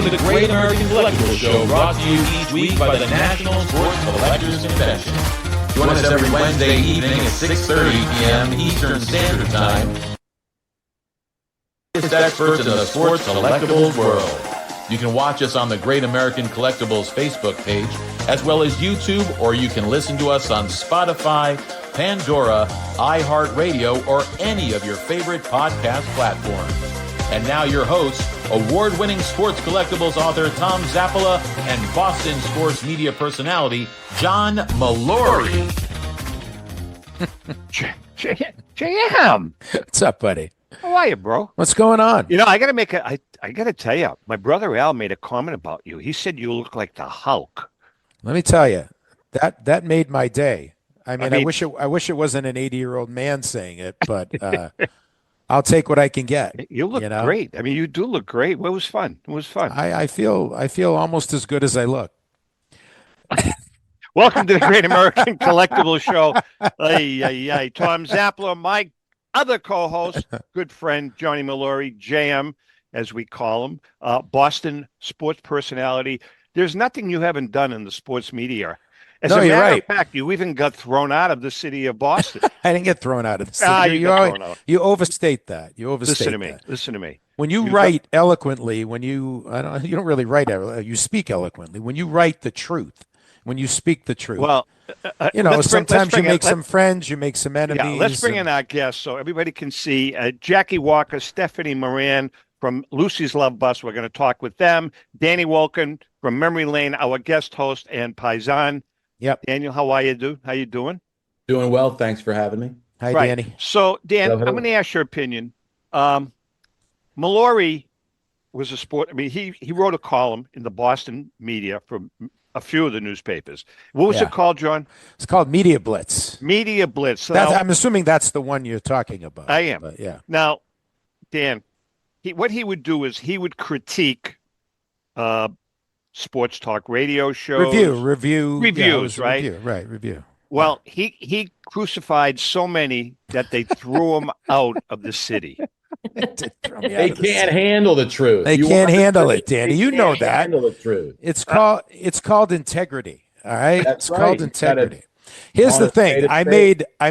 to the Great American Collectibles Show, brought to you each week by the National Sports Collectors Convention. Join us every Wednesday evening at 6:30 p.m. Eastern Standard Time. Experts in the sports collectibles world. You can watch us on the Great American Collectibles Facebook page, as well as YouTube, or you can listen to us on Spotify, Pandora, iHeartRadio, or any of your favorite podcast platforms. And now your hosts, award-winning sports collectibles author Tom Zappola and Boston sports media personality John Mallory. Jam. What's up, buddy? How are you, bro? What's going on? You know, I gotta tell you, my brother Al made a comment about you. He said you look like the Hulk. Let me tell you, that made my day. I mean, I wish it wasn't an 80-year-old man saying it, but I'll take what I can get. You look great. I mean, you do look great. Well, it was fun. It was fun. I feel almost as good as I look. Welcome to the Great American Collectibles Show. Tom Zappola, my other co-host, good friend, Johnny Mallory, JM, as we call him, Boston sports personality. There's nothing you haven't done in the sports media. As a matter of fact, you even got thrown out of the city of Boston. I didn't get thrown out of the city. You overstate that. Listen to me. When you write eloquently, you don't really write, you speak eloquently. When you write the truth, when you speak the truth. Well, sometimes you make some friends, you make some enemies. Yeah, let's bring in our guests so everybody can see. Jackie Walker, Stephanie Moran from Lucy's Love Bus. We're going to talk with them. Danny Wulken from Memory Lane, our guest host and Paisan. Yep. Daniel, how are you? How you doing? Doing well. Thanks for having me. Hi, Danny. So, Dan, I'm going to ask your opinion. Mallory was a sport. I mean, he wrote a column in the Boston media for a few of the newspapers. What was it called, John? It's called Media Blitz. Media Blitz. So I'm assuming that's the one you're talking about. I am. But, yeah. Now, Dan, what he would do is he would critique sports talk radio shows. Reviews, right? Review. Well, he crucified so many that they threw him out of the city. They can't handle the truth. They can't handle it, Danny. You know that. Handle the truth. It's called integrity. All right. That's it's called integrity. Here's the thing. I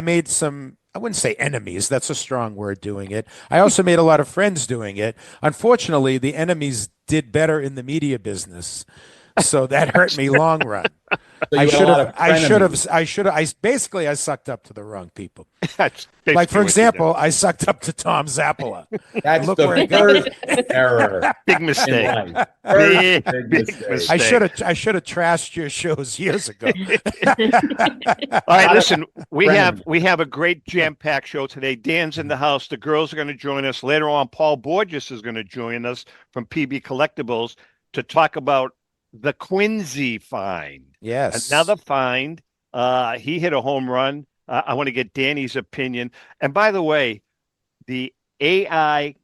made some. I wouldn't say enemies. That's a strong word doing it. I also made a lot of friends doing it. Unfortunately, the enemies did better in the media business. So that hurt me long run. So I sucked up to the wrong people. Like, for example, I sucked up to Tom Zappola. That's the first error. Big mistake. Big mistake. I should have trashed your shows years ago. All right, listen, we have a great jam-packed show today. Dan's in the house. The girls are going to join us. Later on, Paul Borges is going to join us from PB Collectibles to talk about the Quincy find. Yes. Another find. He hit a home run. I want to get Danny's opinion. And by the way, the Great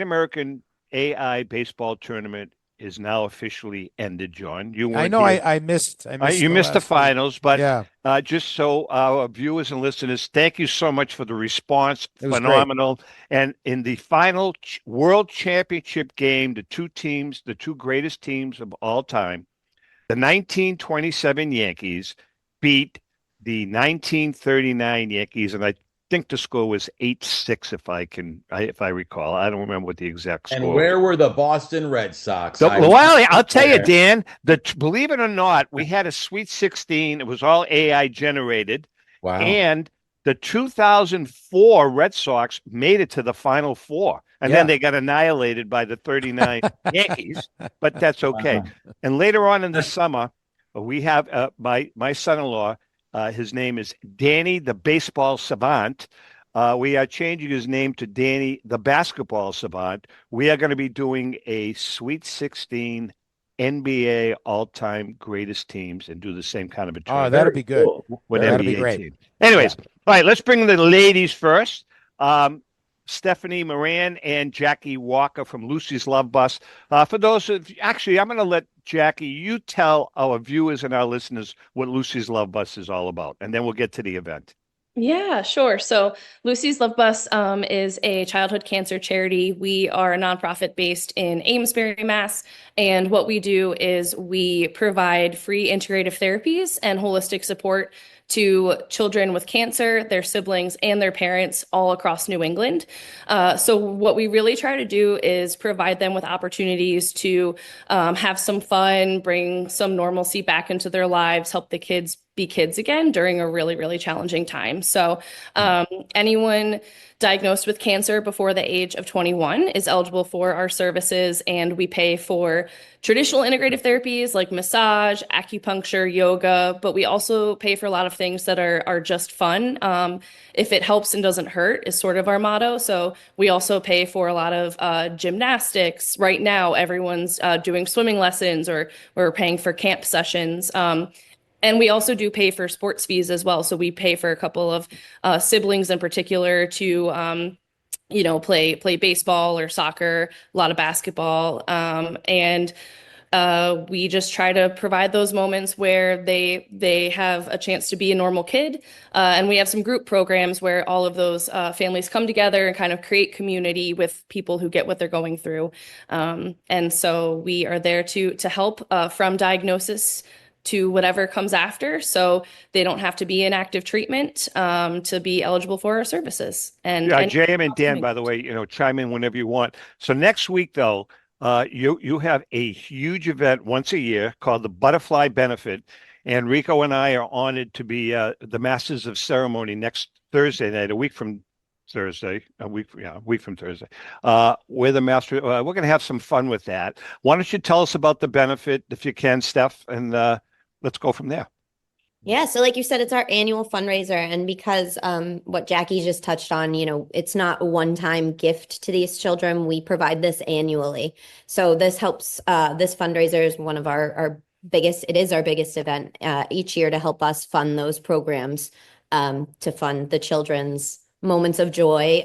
American AI Baseball Tournament is now officially ended, John. I know. I missed. You missed the finals, but yeah. Just so our viewers and listeners, thank you so much for the response. It was phenomenal. Great. And in the final World Championship game, the two greatest teams of all time, the 1927 Yankees beat the 1939 Yankees, and I think the score was 8-6, if I recall. I don't remember what the exact score. And where were the Boston Red Sox? I'll tell you, Dan. Believe it or not, we had a Sweet 16. It was all AI generated. Wow. And the 2004 Red Sox made it to the Final Four, and then they got annihilated by the 39 Yankees. But that's okay. Wow. And later on in the summer, we have my son-in-law. His name is Danny the Baseball Savant. We are changing his name to Danny the Basketball Savant. We are going to be doing a Sweet 16 NBA all-time greatest teams and do the same kind of a tournament. Oh, that'd be good. With that'd NBA be great. Team. Anyways, all right, let's bring the ladies first. Stephanie Moran and Jackie Walker from Lucy's Love Bus. For those of actually, I'm going to let Jackie, you tell our viewers and our listeners what Lucy's Love Bus is all about, and then we'll get to the event. Yeah, sure. So Lucy's Love Bus is a childhood cancer charity. We are a nonprofit based in Amesbury, Mass. And what we do is we provide free integrative therapies and holistic support to children with cancer, their siblings, and their parents all across New England. So what we really try to do is provide them with opportunities to have some fun, bring some normalcy back into their lives, help the kids be kids again during a really, really challenging time. So anyone diagnosed with cancer before the age of 21 is eligible for our services, and we pay for traditional integrative therapies like massage, acupuncture, yoga, but we also pay for a lot of things that are just fun. If it helps and doesn't hurt is sort of our motto. So we also pay for a lot of gymnastics. Right now, everyone's doing swimming lessons, or we're paying for camp sessions. And we also do pay for sports fees as well. So we pay for a couple of siblings in particular to, play baseball or soccer, a lot of basketball. And we just try to provide those moments where they have a chance to be a normal kid. And we have some group programs where all of those families come together and kind of create community with people who get what they're going through. And so we are there to help from diagnosis to whatever comes after, so they don't have to be in active treatment to be eligible for our services. And JM and Dan, by the way, chime in whenever you want. So next week, though, you have a huge event once a year called the Butterfly Benefit, and Rico and I are honored to be the masters of ceremony next Thursday night, a week from Thursday. We're the master. We're going to have some fun with that. Why don't you tell us about the benefit, if you can, Steph, and let's go from there. Yeah, so like you said, it's our annual fundraiser. And because what Jackie just touched on, it's not a one-time gift to these children. We provide this annually. So this helps, this fundraiser is one of our biggest, it is our biggest event each year to help us fund those programs, to fund the children's moments of joy.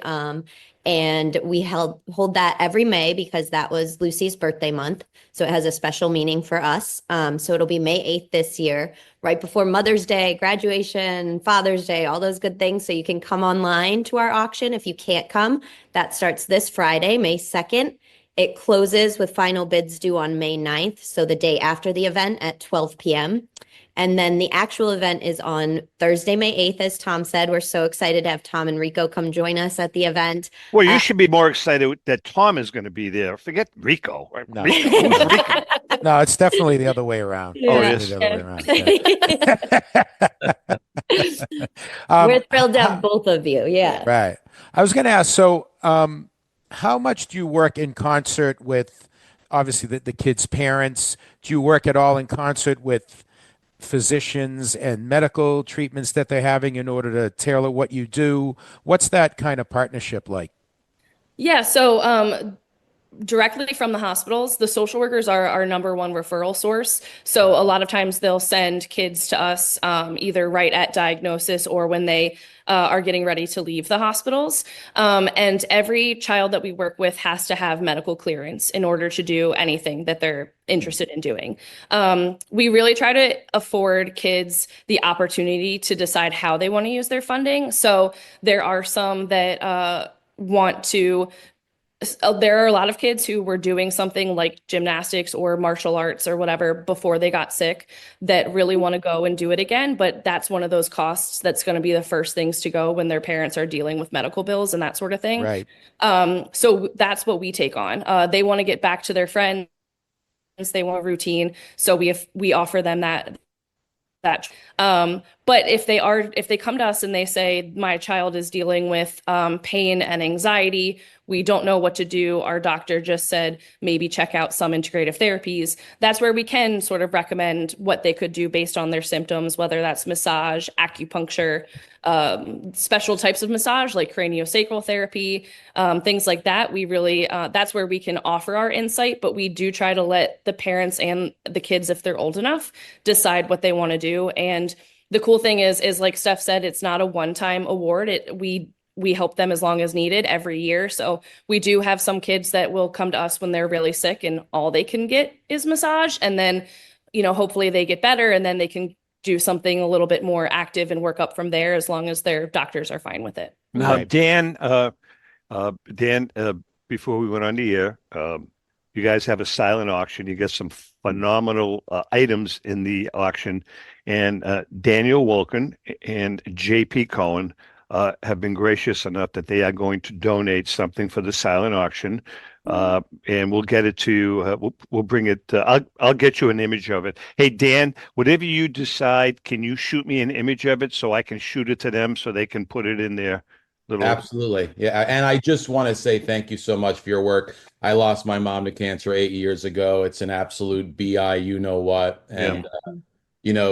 And we hold that every May because that was Lucy's birthday month. So it has a special meaning for us. So it'll be May 8th this year, right before Mother's Day, graduation, Father's Day, all those good things. So you can come online to our auction if you can't come. That starts this Friday, May 2nd. It closes with final bids due on May 9th. So the day after the event at 12 p.m. And then the actual event is on Thursday, May 8th, as Tom said. We're so excited to have Tom and Rico come join us at the event. Well, you should be more excited that Tom is going to be there. Forget Rico. No. Who's Rico? No, it's definitely the other way around. Yeah. Oh, it is. We're thrilled to have both of you. Yeah. Right. I was going to ask, so how much do you work in concert with, obviously, the kids' parents? Do you work at all in concert with physicians and medical treatments that they're having in order to tailor what you do? What's that kind of partnership like? Yeah, so directly from the hospitals, the social workers are our number one referral source. So a lot of times they'll send kids to us either right at diagnosis or when they are getting ready to leave the hospitals. And every child that we work with has to have medical clearance in order to do anything that they're interested in doing. We really try to afford kids the opportunity to decide how they want to use their funding. So there are some that want to. There are a lot of kids who were doing something like gymnastics or martial arts or whatever before they got sick that really want to go and do it again. But that's one of those costs that's going to be the first things to go when their parents are dealing with medical bills and that sort of thing. Right. So that's what we take on. They want to get back to their friends. They want a routine. So we offer them that. But if they come to us and they say, my child is dealing with pain and anxiety, we don't know what to do. Our doctor just said, maybe check out some integrative therapies. That's where we can sort of recommend what they could do based on their symptoms, whether that's massage, acupuncture, special types of massage like craniosacral therapy, things like that. We really, that's where we can offer our insight, but we do try to let the parents and the kids, if they're old enough, decide what they want to do. And the cool thing is like Steph said, it's not a one-time award. We help them as long as needed every year. So we do have some kids that will come to us when they're really sick and all they can get is massage. And then, hopefully they get better and then they can do something a little bit more active and work up from there as long as their doctors are fine with it. Now, Right. Dan, before we went on the air, you guys have a silent auction. You get some phenomenal items in the auction, and Daniel Wulken and JP Cohen have been gracious enough that they are going to donate something for the silent auction. And we'll get it to you. We'll bring it. I'll get you an image of it. Hey, Dan, whatever you decide, can you shoot me an image of it so I can shoot it to them so they can put it in their little. Absolutely. Yeah. And I just want to say thank you so much for your work. I lost my mom to cancer 8 years ago. It's an absolute BI, you know what. And,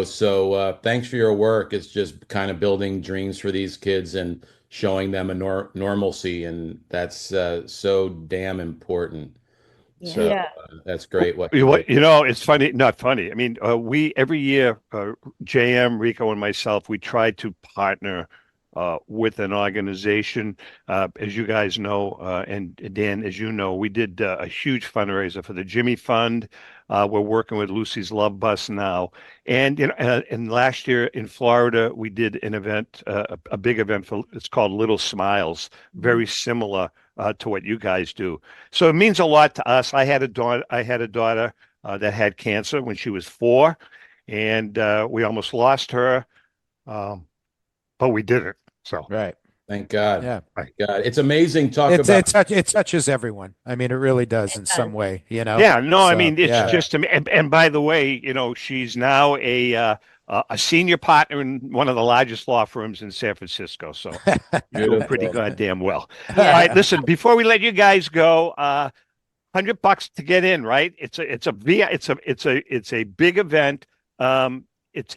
so thanks for your work. It's just kind of building dreams for these kids and showing them a normalcy. And that's so damn important. Yeah. So that's great. It's funny, not funny. I mean, we every year, JM, Rico, and myself, we try to partner with an organization. As you guys know, and Dan, as you know, we did a huge fundraiser for the Jimmy Fund. We're working with Lucy's Love Bus now. And and last year in Florida, we did an event, a big event it's called Little Smiles, very similar to what you guys do. So it means a lot to us. I had a daughter that had cancer when she was 4, and we almost lost her, but we didn't. So Right. Thank God. Yeah. Thank God. It's amazing It touches everyone. I mean, it really does in some way, Yeah, no, I So, mean, it's yeah. just, and by the way, she's now a senior partner in one of the largest law firms in San Francisco. So you're doing pretty goddamn well. All right, listen, before we let you guys go, $100 to get in, right? It's a big event.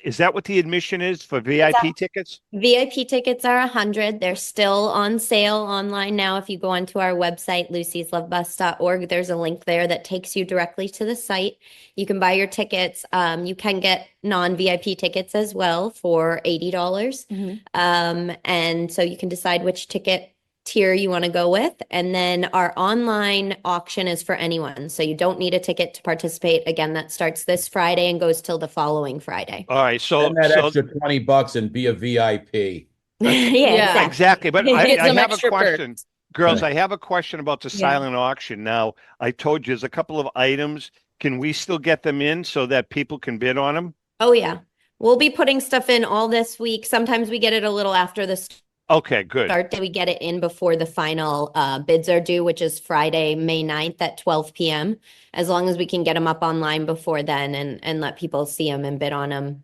Is that what the admission is for VIP tickets? VIP tickets are 100. They're still on sale online now. If you go onto our website, lucyslovebus.org, there's a link there that takes you directly to the site. You can buy your tickets. You can get non-VIP tickets as well for $80. And so you can decide which ticket tier you want to go with. And then our online auction is for anyone. So you don't need a ticket to participate. Again, that starts this Friday and goes till the following Friday. All right. So Spend that extra $20 and be a VIP. Yeah, exactly. But I Get some have a extra question. perks. Girls, I have a question about the Yeah. silent auction. Now, I told you there's a couple of items. Can we still get them in so that people can bid on them? Oh, yeah. We'll be putting stuff in all this week. Sometimes we get it a little after the Okay, good. start date. We get it in before the final bids are due, which is Friday, May 9th at 12 p.m. As long as we can get them up online before then and let people see them and bid on them,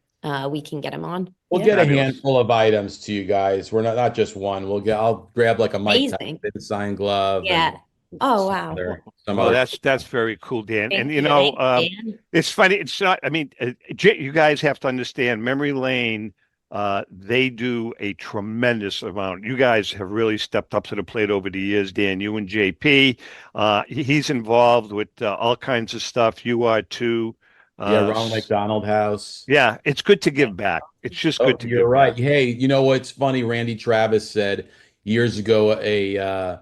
we can get them on. We'll get a handful of items to you guys. We're not just one. I'll grab like a Mike Amazing. Tyson signed glove. Yeah. Oh, wow. Oh, that's very cool, Dan. Thank And you. Dan. it's funny. It's not. I mean, you guys have to understand. Memory Lane, they do a tremendous amount. You guys have really stepped up to the plate over the years, Dan. You and JP. He's involved with all kinds of stuff. You are too. Ronald McDonald House. Yeah, it's good to give back. It's just good to give You're right. back. Hey, you know what's funny? Randy Travis said years ago, a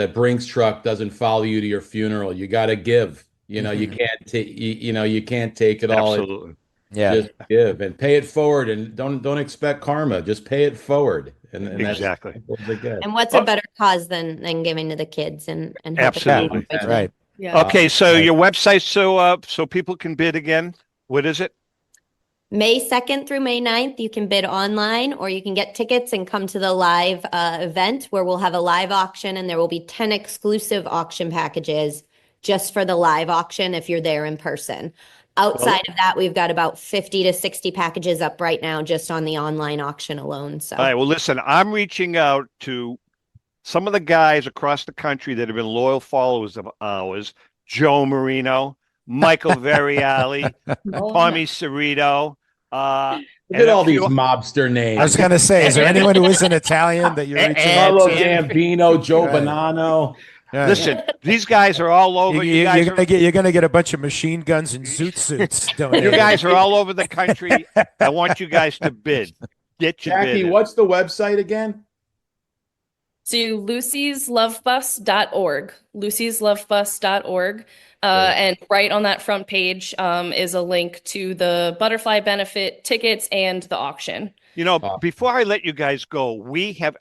Brinks truck doesn't follow you to your funeral. You got to give. You can't take. You can't take it all. Absolutely. Yeah. Just give and pay it forward, and don't expect karma. Just pay it forward, and Exactly. And what's a better cause than giving to the kids and helping Absolutely. them? Right. Yeah. Okay, so Right. your website, so people can bid again. What is it? May 2nd through May 9th, you can bid online or you can get tickets and come to the live event where we'll have a live auction and there will be 10 exclusive auction packages just for the live auction if you're there in person. Outside of that, we've got about 50 to 60 packages up right now just on the online auction alone. So, All right, well, listen, I'm reaching out to some of the guys across the country that have been loyal followers of ours: Joe Marino, Michael Veriali, Tommy Cerrito. Look at all these mobster names. I was going to say, is there anyone who isn't Italian that you're reaching out Carlo to? Gambino, Joe Right. Bonanno. Yeah. Listen, these guys are all over. You're gonna get a bunch of machine guns and zoot suits. You guys are all over the country. I want you guys to bid. Get your Jackie, bid in. what's the website again? To lucyslovebus.org, lucyslovebus.org. And right on that front page is a link to the butterfly benefit tickets and the auction. Before I let you guys go,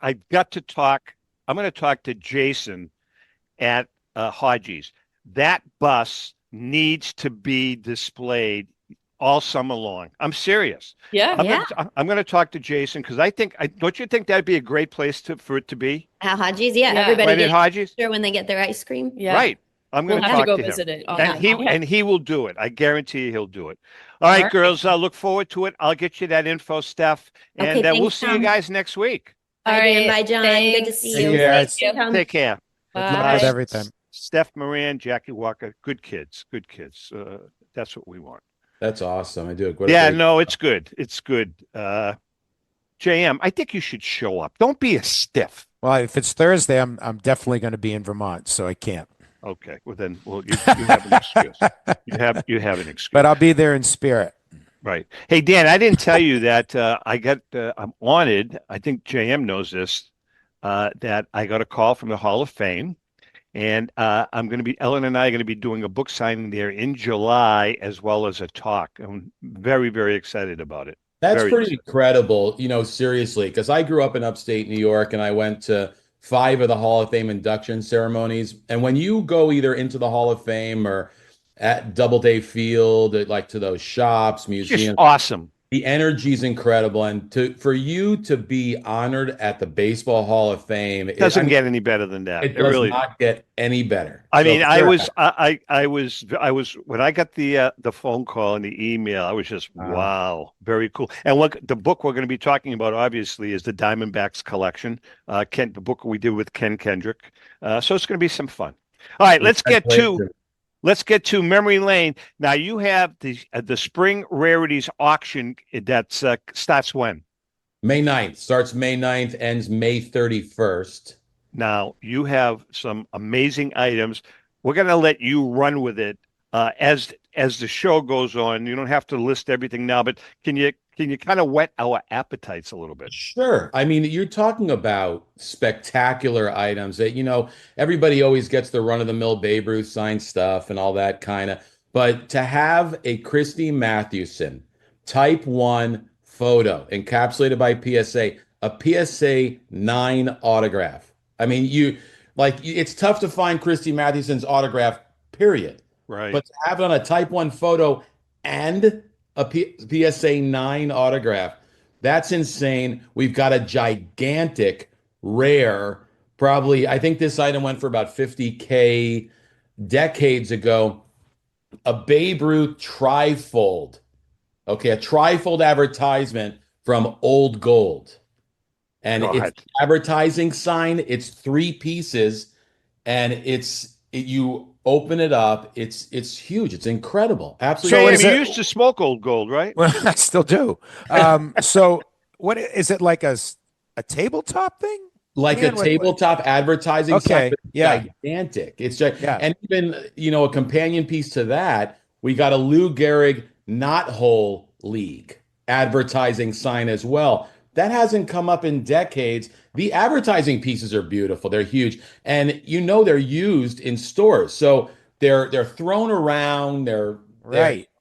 I've got to talk. I'm going to talk to Jason at HUGE's. That bus needs to be displayed all summer long. I'm serious. Yeah. I'm going to talk to Jason because don't you think that'd be a great place for it to be? At HUGE's, yeah. Yeah. Everybody Right at HUGE's? gets when they get their ice cream. Yeah. Right. I'm going We'll to have talk to go to him. visit it. And he will do it. I guarantee you he'll do it. All right, girls. I look forward to it. I'll get you that info, Steph, and Okay, we'll thanks, see you Tom. guys next week. All Bye, Dan. right, Bye, John. Good to thanks. see you. Thank Thank you. Take care. Good luck with Bye. everything. Steph Moran, Jackie Walker, good kids. Good kids. That's what we want. That's awesome. I do. It's good. It's good. JM, I think you should show up. Don't be a stiff. Well, if it's Thursday, I'm definitely going to be in Vermont, so I can't. Okay. Well, then, you have an excuse. You have an excuse. But I'll be there in spirit. Right. Hey, Dan, I didn't tell you that I'm honored. I think JM knows this, that I got a call from the Hall of Fame. And Ellen and I are going to be doing a book signing there in July, as well as a talk. I'm very, very excited about it. That's Very pretty excited. incredible, seriously, because I grew up in upstate New York and I went to 5 of the Hall of Fame induction ceremonies. And when you go either into the Hall of Fame or at Doubleday Field, like to those shops, It's museums, just awesome. the energy is incredible. And for you to be honored at the Baseball Hall of Fame, It doesn't get any better than that. it does not get any better. I So mean, sure. I was when I got the phone call and the email, I was just wow, very cool. And what the book we're going to be talking about, obviously, is the Diamondbacks collection. The book we did with Ken Kendrick. So it's going to be some fun. All right, let's get to Memory Lane. Now you have the Spring Rarities auction that starts when? May 9th. Starts May 9th, ends May 31st. Now you have some amazing items. We're going to let you run with it as the show goes on. You don't have to list everything now, but can you kind of whet our appetites a little bit? Sure. I mean, you're talking about spectacular items that, everybody always gets the run-of-the-mill Babe Ruth signed stuff and all that kind of. But to have a Christy Mathewson Type 1 photo encapsulated by PSA, a PSA 9 autograph. I mean, it's tough to find Christy Mathewson's autograph, period. Right. But to have it on a Type 1 photo and a PSA 9 autograph, that's insane. We've got a gigantic, rare, probably, I think this item went for about $50K decades ago, a Babe Ruth trifold. Okay, a trifold advertisement from Old Gold. And it's advertising sign. It's 3 pieces, and you open it up. It's huge. It's incredible. Absolutely. So you used to smoke Old Gold, right? Well, I still do. So what is it, like a tabletop thing? Like a tabletop advertising sign, gigantic. It's and even a companion piece to that. We got a Lou Gehrig Knot Hole League advertising sign as well. That hasn't come up in decades. The advertising pieces are beautiful. They're huge. And they're used in stores. So they're thrown around. They're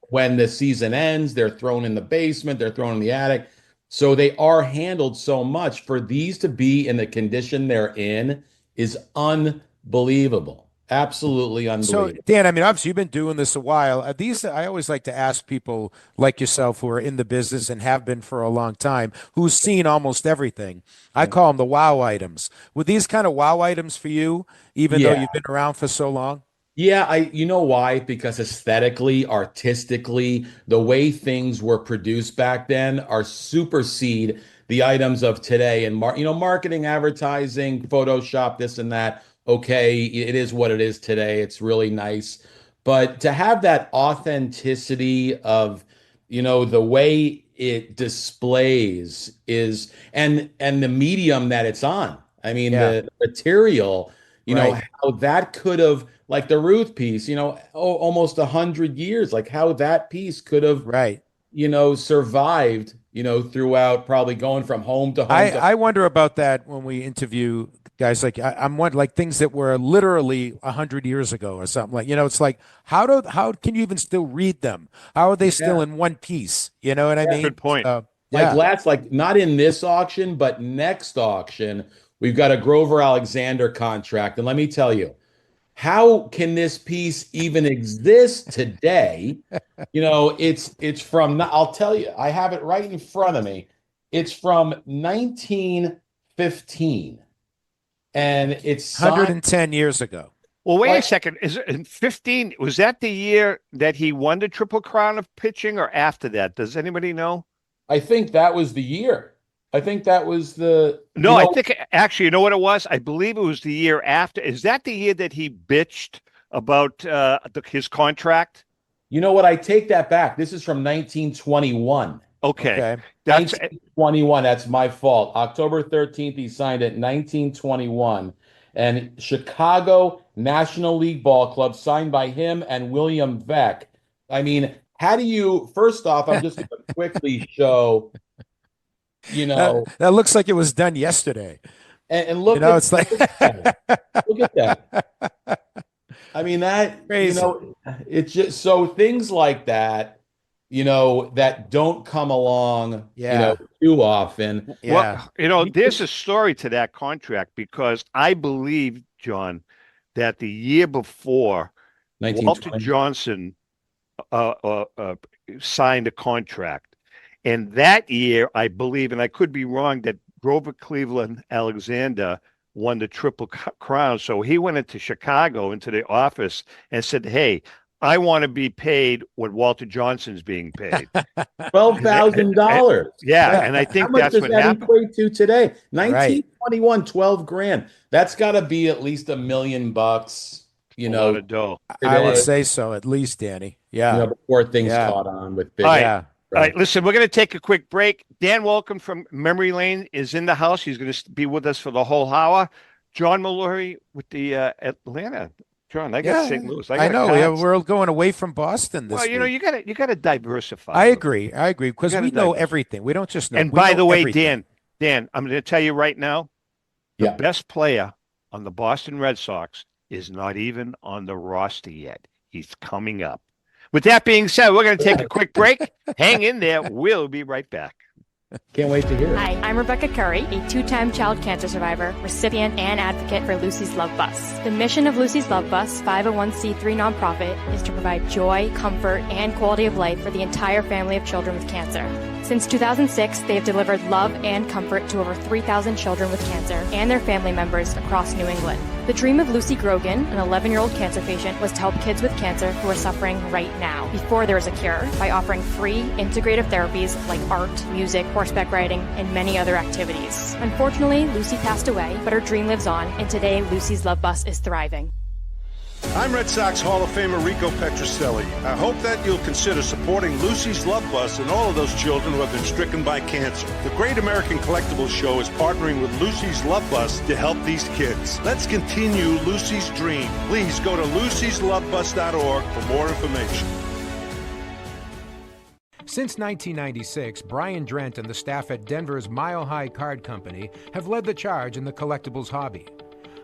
when the season ends, they're thrown in the basement, they're thrown in the attic. So they are handled so much. For these to be in the condition they're in is unbelievable. Absolutely unbelievable. So, Dan, I mean, obviously you've been doing this a while. I always like to ask people like yourself who are in the business and have been for a long time, who's seen almost everything. I call them the wow items. Were these kind of wow items for you, even though you've been around for so long? Yeah, you know why? Because aesthetically, artistically, the way things were produced back then are supersede the items of today. And marketing, advertising, Photoshop, this and that. Okay, it is what it is today. It's really nice. But to have that authenticity of, the way it displays is, and the medium that it's on. I mean, the material, how that could have, like the Ruth piece, almost 100 years, like how that piece could have, survived throughout, probably going from home to home. I wonder about that when we interview guys like I'm wondering like things that were literally 100 years ago or something like it's like how can you even still read them? How are they still in one piece? You know what I mean? Good point. Like last, like not in this auction, but next auction, we've got a Grover Alexander contract, and let me tell you, how can this piece even exist today? It's from, I'll tell you, I have it right in front of me. It's from 1915, and it's 110 years ago. Well, wait a second. Is it in 15? Was that the year that he won the Triple Crown of pitching, or after that? Does anybody know? I think that was the year. I think that was the. No, I think actually, you know what it was? I believe it was the year after. Is that the year that he bitched about his contract? You know what? I take that back. This is from 1921. Okay. That's 1921. That's my fault. October 13th, he signed it 1921. And Chicago National League Ball Club, signed by him and William Veeck. I mean, how do you, first off, I'm just going to quickly show, that looks like it was done yesterday. And look, it's like, look at that. I mean, that, crazy. It's just so things like that, that don't come along, too often. Yeah. Well, there's a story to that contract, because I believe, John, that the year before, Walter Johnson signed a contract. And that year, I believe, and I could be wrong, that Grover Cleveland Alexander won the Triple Crown. So he went into Chicago, into the office, and said, hey, I want to be paid what Walter Johnson's being paid. $12,000. Yeah, and I think that's what happened. Equate to today? 1921, 12 grand. That's got to be at least $1 million. A lot of dough. I would say so, at least, Danny. Yeah. Before things caught on with big. All right, listen, we're going to take a quick break. Dan Wulken from Memory Lane is in the house. He's going to be with us for the whole hour. John Mallory with the Atlanta. John, I got St. Louis. I know. We're going away from Boston this week. You got to diversify. I agree, because we know everything. We don't just know. And by the way, everything. Dan, I'm going to tell you right now, the best player on the Boston Red Sox is not even on the roster yet. He's coming up. With that being said, we're going to take a quick break. Hang in there. We'll be right back. Can't wait to hear it. Hi, I'm Rebecca Curry, a two-time child cancer survivor, recipient, and advocate for Lucy's Love Bus. The mission of Lucy's Love Bus, 501c3 nonprofit, is to provide joy, comfort, and quality of life for the entire family of children with cancer. Since 2006, they have delivered love and comfort to over 3,000 children with cancer and their family members across New England. The dream of Lucy Grogan, an 11-year-old cancer patient, was to help kids with cancer who are suffering right now, before there is a cure, by offering free, integrative therapies like art, music, horseback riding, and many other activities. Unfortunately, Lucy passed away, but her dream lives on, and today Lucy's Love Bus is thriving. I'm Red Sox Hall of Famer Rico Petrocelli. I hope that you'll consider supporting Lucy's Love Bus and all of those children who have been stricken by cancer. The Great American Collectibles Show is partnering with Lucy's Love Bus to help these kids. Let's continue Lucy's dream. Please go to lucyslovebus.org for more information. Since 1996, Brian Drent and the staff at Denver's Mile High Card Company have led the charge in the collectibles hobby.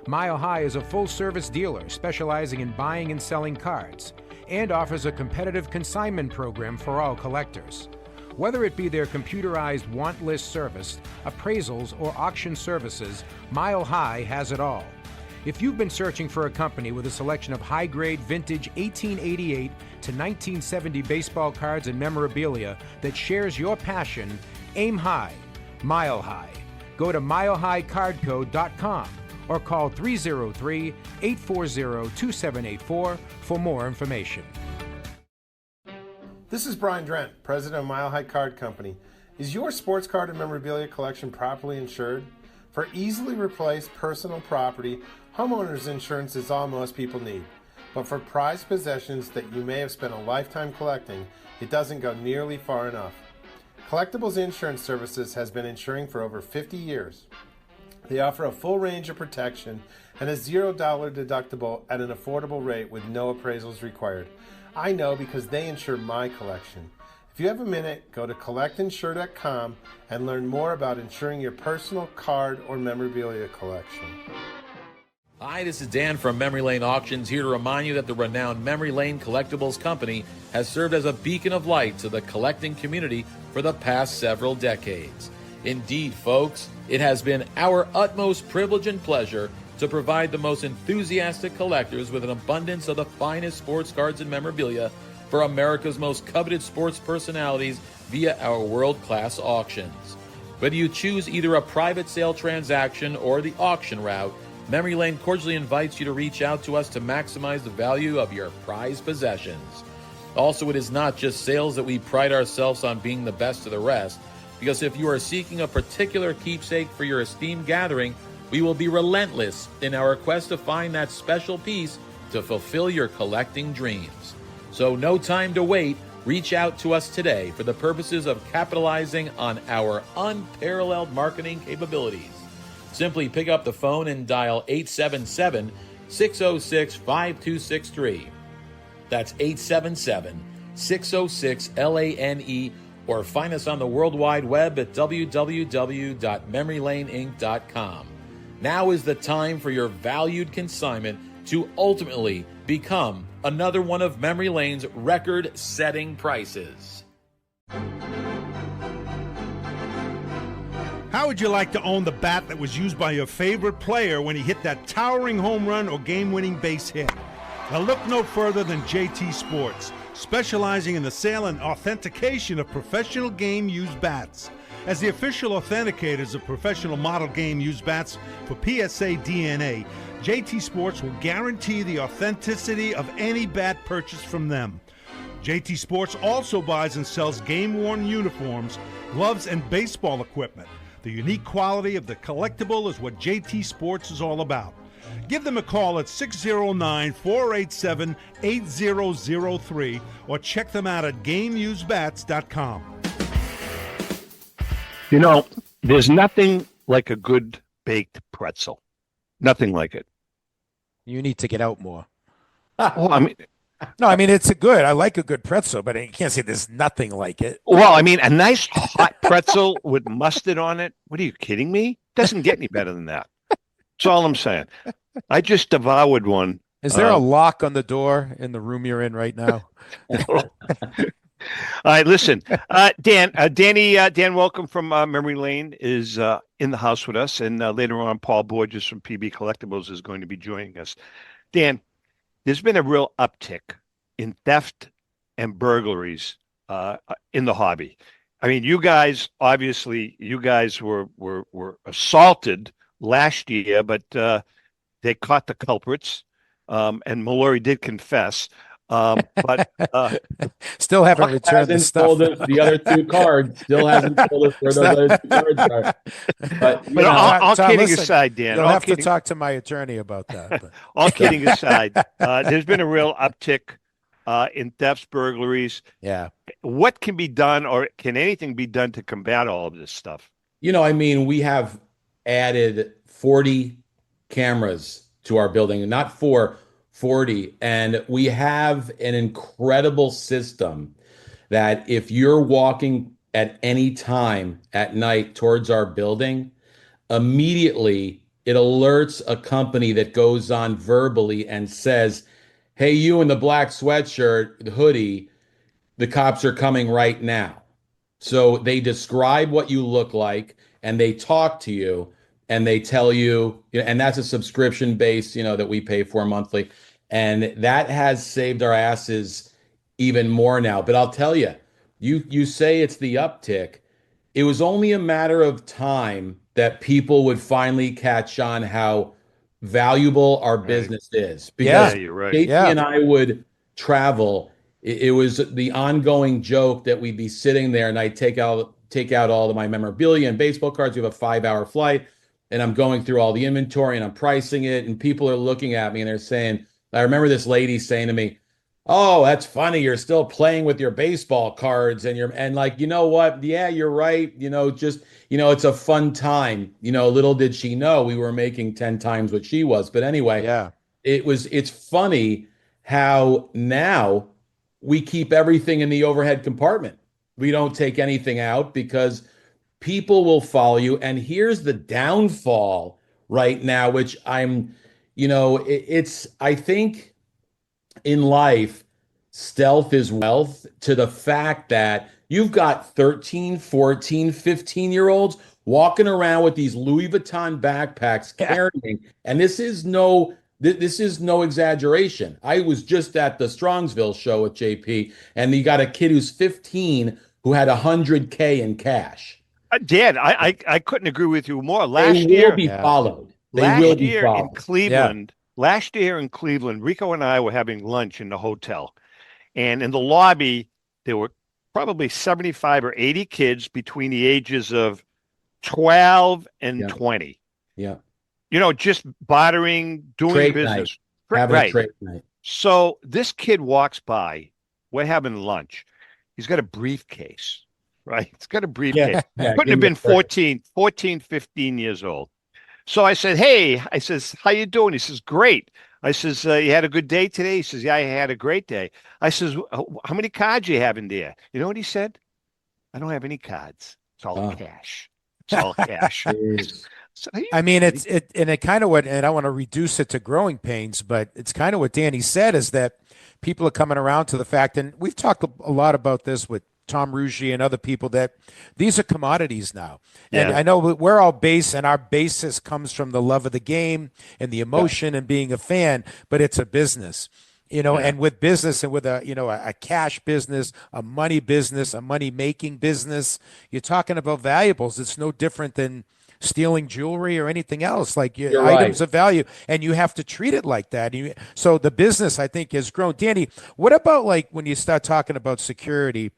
Mile High is a full-service dealer specializing in buying and selling cards and offers a competitive consignment program for all collectors. Whether it be their computerized want list service, appraisals, or auction services, Mile High has it all. If you've been searching for a company with a selection of high-grade vintage 1888 to 1970 baseball cards and memorabilia that shares your passion, aim high, Mile High. Go to milehighcardco.com or call 303-840-2784 for more information. This is Brian Drent, president of Mile High Card Company. Is your sports card and memorabilia collection properly insured? For easily replaced personal property, homeowners insurance is all most people need. But for prized possessions that you may have spent a lifetime collecting, it doesn't go nearly far enough. Collectables Insurance Services has been insuring for over 50 years. They offer a full range of protection and a $0 deductible at an affordable rate with no appraisals required. I know because they insure my collection. If you have a minute, go to collectinsure.com and learn more about insuring your personal card or memorabilia collection. Hi, this is Dan from Memory Lane Auctions, here to remind you that the renowned Memory Lane Collectibles Company has served as a beacon of light to the collecting community for the past several decades. Indeed, folks, it has been our utmost privilege and pleasure to provide the most enthusiastic collectors with an abundance of the finest sports cards and memorabilia for America's most coveted sports personalities via our world-class auctions. Whether you choose either a private sale transaction or the auction route, Memory Lane cordially invites you to reach out to us to maximize the value of your prized possessions. Also, it is not just sales that we pride ourselves on being the best of the rest, because if you are seeking a particular keepsake for your esteemed gathering, we will be relentless in our quest to find that special piece to fulfill your collecting dreams. So no time to wait. Reach out to us today for the purposes of capitalizing on our unparalleled marketing capabilities. Simply pick up the phone and dial 877-606-5263. That's 877-606-LANE, or find us on the World Wide Web at www.memorylaneinc.com. Now is the time for your valued consignment to ultimately become another one of Memory Lane's record-setting prices. How would you like to own the bat that was used by your favorite player when he hit that towering home run or game-winning base hit? Now look no further than JT Sports, specializing in the sale and authentication of professional game-used bats. As the official authenticators of professional model game-used bats for PSA DNA, JT Sports will guarantee the authenticity of any bat purchased from them. JT Sports also buys and sells game-worn uniforms, gloves, and baseball equipment. The unique quality of the collectible is what JT Sports is all about. Give them a call at 609-487-8003 or check them out at GameUseBats.com. You know, there's nothing like a good baked pretzel. Nothing like it. You need to get out more. Well, I mean, No, I mean, it's a good. I like a good pretzel, but you can't say there's nothing like it. a nice hot pretzel with mustard on it. What are you kidding me? Doesn't get any better than that. That's all I'm saying. I just devoured one. Is there a lock on the door in the room you're in right now? All right, listen, Dan, Dan, welcome from Memory Lane is in the house with us, and later on, Paul Borges from PB Collectibles is going to be joining us. Dan, there's been a real uptick in theft and burglaries in the hobby. I mean, you guys were assaulted last year, but they caught the culprits, and Mallory did confess. But still haven't returned the stuff. Told us the other two cards. Still hasn't told us where those other two cards are. But all Tom, kidding listen, aside, Dan, you'll have to talk to my attorney about that. But. All kidding aside, there's been a real uptick in thefts, burglaries. Yeah. What can be done, or can anything be done to combat all of this stuff? You know, I mean, we have added 40 cameras to our building, not 40, and we have an incredible system that if you're walking at any time at night towards our building, immediately it alerts a company that goes on verbally and says, hey, you in the black sweatshirt, the hoodie, the cops are coming right now. So they describe what you look like and they talk to you and they tell you, and that's a subscription base, that we pay for monthly. And that has saved our asses even more now. But I'll tell you, you say it's the uptick. It was only a matter of time that people would finally catch on how valuable our business is. Because you're right. Casey and I would travel. It was the ongoing joke that we'd be sitting there and I'd take out all of my memorabilia and baseball cards. We have a 5-hour flight and I'm going through all the inventory and I'm pricing it. And people are looking at me and they're saying, I remember this lady saying to me, oh, that's funny. You're still playing with your baseball cards and like, you know what? Yeah, you're right. It's a fun time. Little did she know we were making 10 times what she was. But anyway, yeah, it's funny how now we keep everything in the overhead compartment. We don't take anything out because people will follow you. And here's the downfall right now, which I think in life, stealth is wealth, to the fact that you've got 13, 14, 15-year-olds walking around with these Louis Vuitton backpacks carrying, and this is no exaggeration. I was just at the Strongsville show with JP, and you got a kid who's 15 who had 100K in cash. Dan, I couldn't agree with you more. They will be followed. Last year in Cleveland, Rico and I were having lunch in the hotel. And in the lobby, there were probably 75 or 80 kids between the ages of 12 and 20. Yeah. Just bartering, doing trade business. Night. Having a trade night. So this kid walks by. We're having lunch. He's got a briefcase, right? He's got a briefcase. Couldn't have been 14, 15 years old. So I said, hey, how you doing? He says, great. I says, you had a good day today? He says, yeah, I had a great day. I says, how many cards you have in there? You know what he said? I don't have any cards. It's all cash. It's all cash. So I mean, it kind of what, and I want to reduce it to growing pains, but it's kind of what Danny said, is that people are coming around to the fact, and we've talked a lot about this with Tom Ruggie and other people, that these are commodities now. And I know we're all base, and our basis comes from the love of the game and the emotion and being a fan, but it's a business. And with business, and with a cash business, a money business, a money making business, you're talking about valuables. It's no different than stealing jewelry or anything else. Like items of value, and you have to treat it like that. So the business, I think, has grown. Danny, what about like when you start talking about security?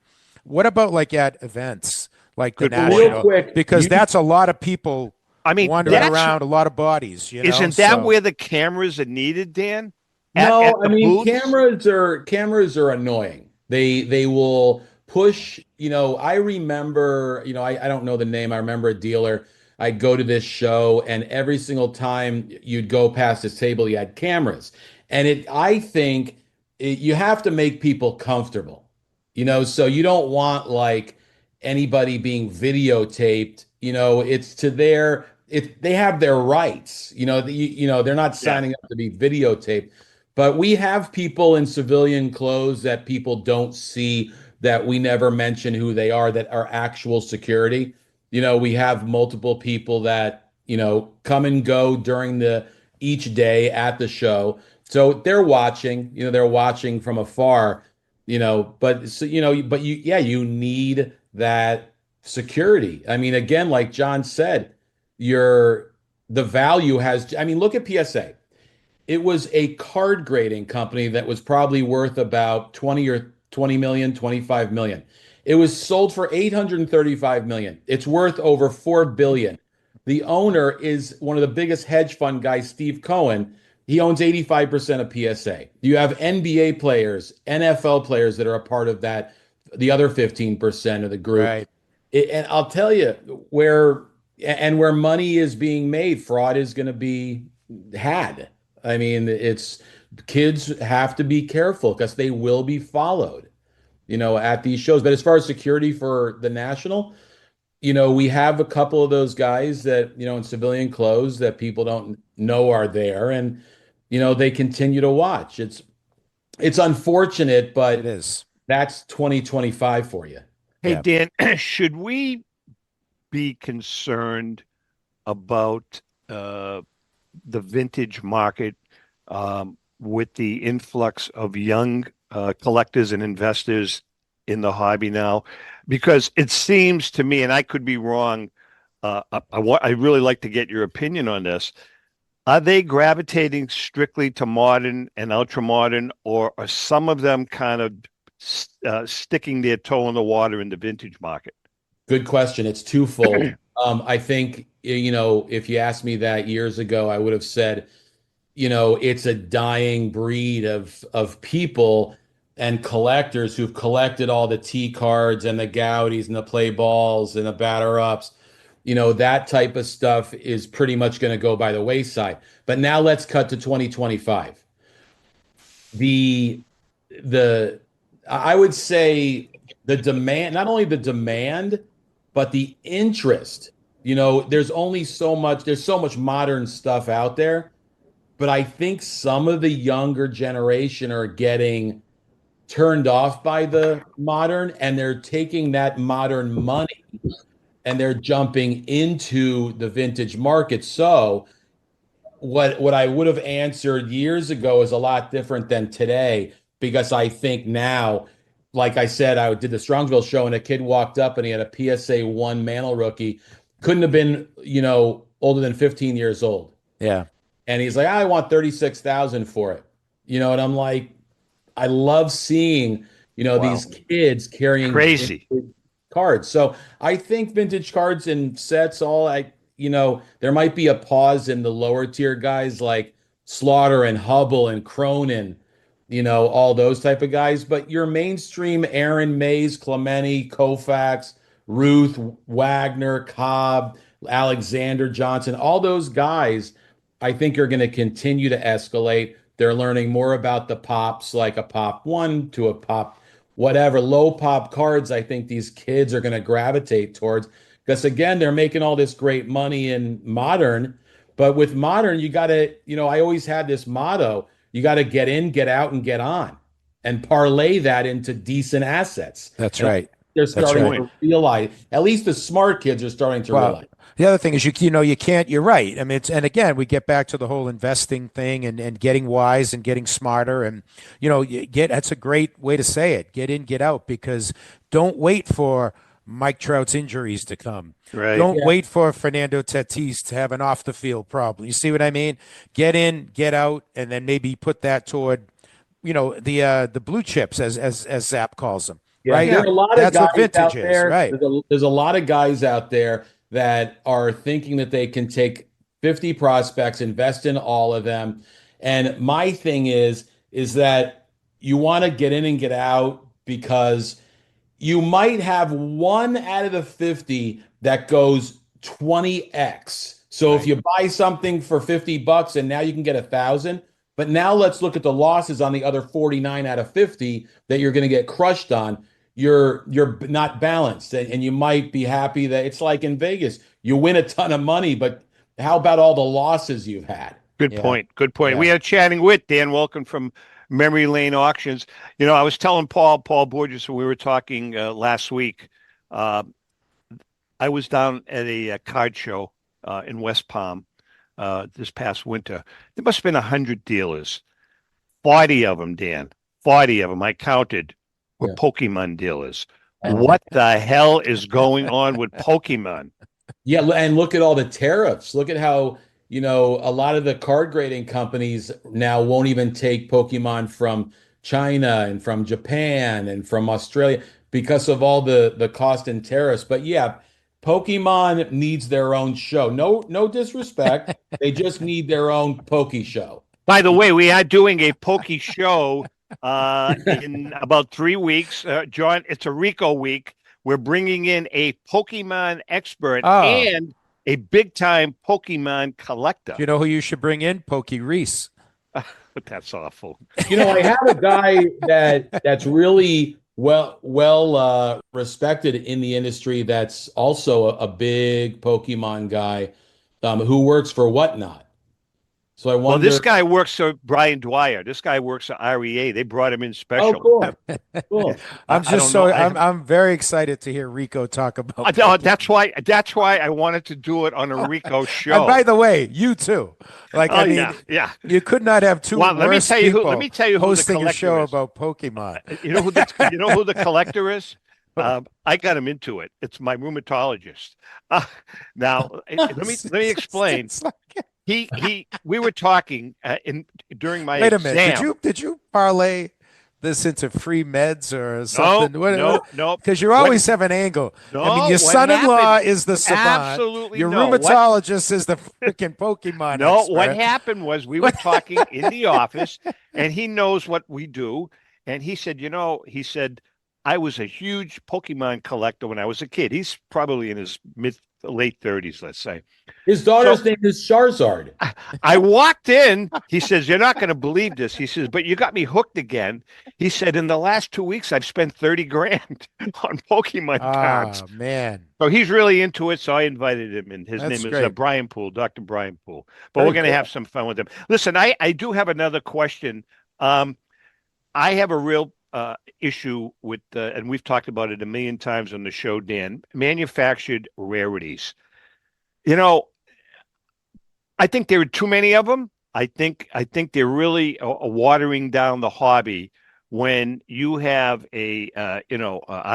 What about like at events like the national? Because that's a lot of people. Wandering around, a lot of bodies. Isn't that where the cameras are needed, Dan? Cameras are annoying. They will push. I remember. I don't know the name. I remember a dealer. I'd go to this show, and every single time you'd go past this table, he had cameras. And I think you have to make people comfortable, so you don't want like anybody being videotaped. It's to they have their rights. They're not signing up to be videotaped. But we have people in civilian clothes that people don't see, that we never mention who they are, that are actual security. We have multiple people that, come and go during each day at the show. So they're watching, they're watching from afar, you need that security. Again, like John said, the value look at PSA. It was a card grading company that was probably worth about 20 million, 25 million. It was sold for 835 million. It's worth over 4 billion. The owner is one of the biggest hedge fund guys, Steve Cohen. He owns 85% of PSA. You have NBA players, NFL players that are a part of that, the other 15% of the group. Right. And I'll tell you, where money is being made, fraud is going to be had. Kids have to be careful because they will be followed, at these shows. But as far as security for the National, we have a couple of those guys that, in civilian clothes that people don't know are there, and, they continue to watch. It's unfortunate, but it is. That's 2025 for you. Hey, Dan, should we be concerned about the vintage market with the influx of young collectors and investors in the hobby now? Because it seems to me, and I could be wrong, I really like to get your opinion on this. Are they gravitating strictly to modern and ultra modern, or are some of them kind of sticking their toe in the water in the vintage market? Good question. It's twofold. I think, if you asked me that years ago, I would have said, it's a dying breed of people and collectors who've collected all the T cards and the Gaudis and the play balls and the batter ups. That type of stuff is pretty much going to go by the wayside. But now let's cut to 2025. I would say the demand, not only the demand, but the interest. There's so much modern stuff out there, but I think some of the younger generation are getting turned off by the modern, and they're taking that modern money and they're jumping into the vintage market. So what I would have answered years ago is a lot different than today, because I think now, like I said, I did the Strongsville show and a kid walked up and he had a PSA 1 Mantle rookie, couldn't have been, older than 15 years old. Yeah. And he's like, I want 36,000 for it. And I'm like, I love seeing, these kids carrying Crazy cards. So I think vintage cards and sets, there might be a pause in the lower tier guys like Slaughter and Hubble and Cronin, all those type of guys. But your mainstream Aaron Mays, Clemente, Koufax, Ruth, Wagner, Cobb, Alexander Johnson, all those guys, I think are going to continue to escalate. They're learning more about the pops, like a pop 1 to a pop whatever, low pop cards. I think these kids are going to gravitate towards, because again, they're making all this great money in modern, but with modern, you got to, I always had this motto, you got to get in, get out, and get on, and parlay that into decent assets. That's right. They're starting to realize, at least the smart kids are starting to realize. The other thing is, you can't, you're right. I mean, and again, we get back to the whole investing thing and getting wise and getting smarter. And, that's a great way to say it. Get in, get out, because don't wait for Mike Trout's injuries to come. Right. Don't wait for Fernando Tatis to have an off the field problem. You see what I mean? Get in, get out, and then maybe put that toward, the blue chips, as Zap calls them. Yeah, right. There's a lot of guys out there. Right. There's a lot of guys out there that are thinking that they can take 50 prospects, invest in all of them. And my thing is that you want to get in and get out, because you might have one out of the 50 that goes 20x. So if you buy something for $50 and now you can get 1,000, but now let's look at the losses on the other 49 out of 50 that you're going to get crushed on. You're not balanced, and you might be happy that it's like in Vegas, you win a ton of money, but how about all the losses you've had? Good point. Yeah. We are chatting with Dan Wulken from Memory Lane Auctions. I was telling Paul Borges, when we were talking last week, I was down at a card show in West Palm this past winter. There must have been 100 dealers, 40 of them, Dan, 40 of them I counted, were Pokemon dealers. What the hell is going on with Pokemon? Yeah, and look at all the tariffs. Look at how, a lot of the card grading companies now won't even take Pokemon from China and from Japan and from Australia because of all the cost and tariffs. But yeah, Pokemon needs their own show. No disrespect. They just need their own Poke show. By the way, we are doing a Poke show in about 3 weeks. John, it's a Rico week. We're bringing in a Pokemon expert and a big-time Pokemon collector. You know who you should bring in? Pokey Reese. That's awful. I have a guy that's really well respected in the industry, that's also a big Pokemon guy, who works for Whatnot. So I wonder. Well, this guy works for Brian Dwyer. This guy works for REA. They brought him in special. Oh, cool. I'm very excited to hear Rico talk about. That's why I wanted to do it on a Rico show. And by the way, you too. Yeah. You could not have two worse people. Let me tell you who hosting the a show is. about Pokemon. You know who the collector is? I got him into it. It's my rheumatologist. Now, let me explain. We were talking during my Wait a exam. minute. Did you parlay this into free meds or something? No. Because you always have an angle. No, I mean, your son-in-law is the savant. Absolutely your no. rheumatologist is the freaking Pokemon No, expert. what happened was we were talking in the office, and he knows what we do. And he said, I was a huge Pokemon collector when I was a kid. He's probably in his late 30s, let's say. His daughter's name is Charizard. I walked in. He says, "You're not going to believe this." He says, "But you got me hooked again." He said, "In the last 2 weeks, I've spent 30 grand on Pokemon cards." Oh, man. So he's really into it. So I invited him, and his That's name is great. Brian Poole, Dr. Brian Poole. But Very we're going to cool. have some fun with him. Listen, I do have another question. I have a real issue with, and we've talked about it a million times on the show, Dan, manufactured rarities. You know, I think there are too many of them. I think they're really watering down the hobby when you have a I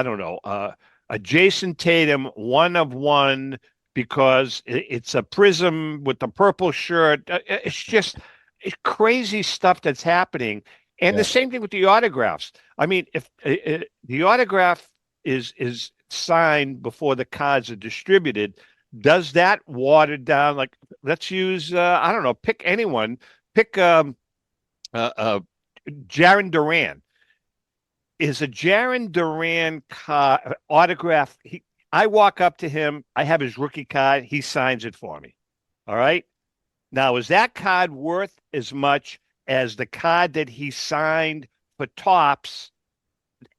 don't know, a Jason Tatum 1 of 1 because it's a prism with the purple shirt. It's crazy stuff that's happening. And the same thing with the autographs. I mean, if the autograph is signed before the cards are distributed, does that water down? Like, let's use I don't know, pick anyone, pick Jaron Duran. Is a Jaron Duran autograph? I walk up to him, I have his rookie card, he signs it for me. All right. Now, is that card worth as much as the card that he signed for Topps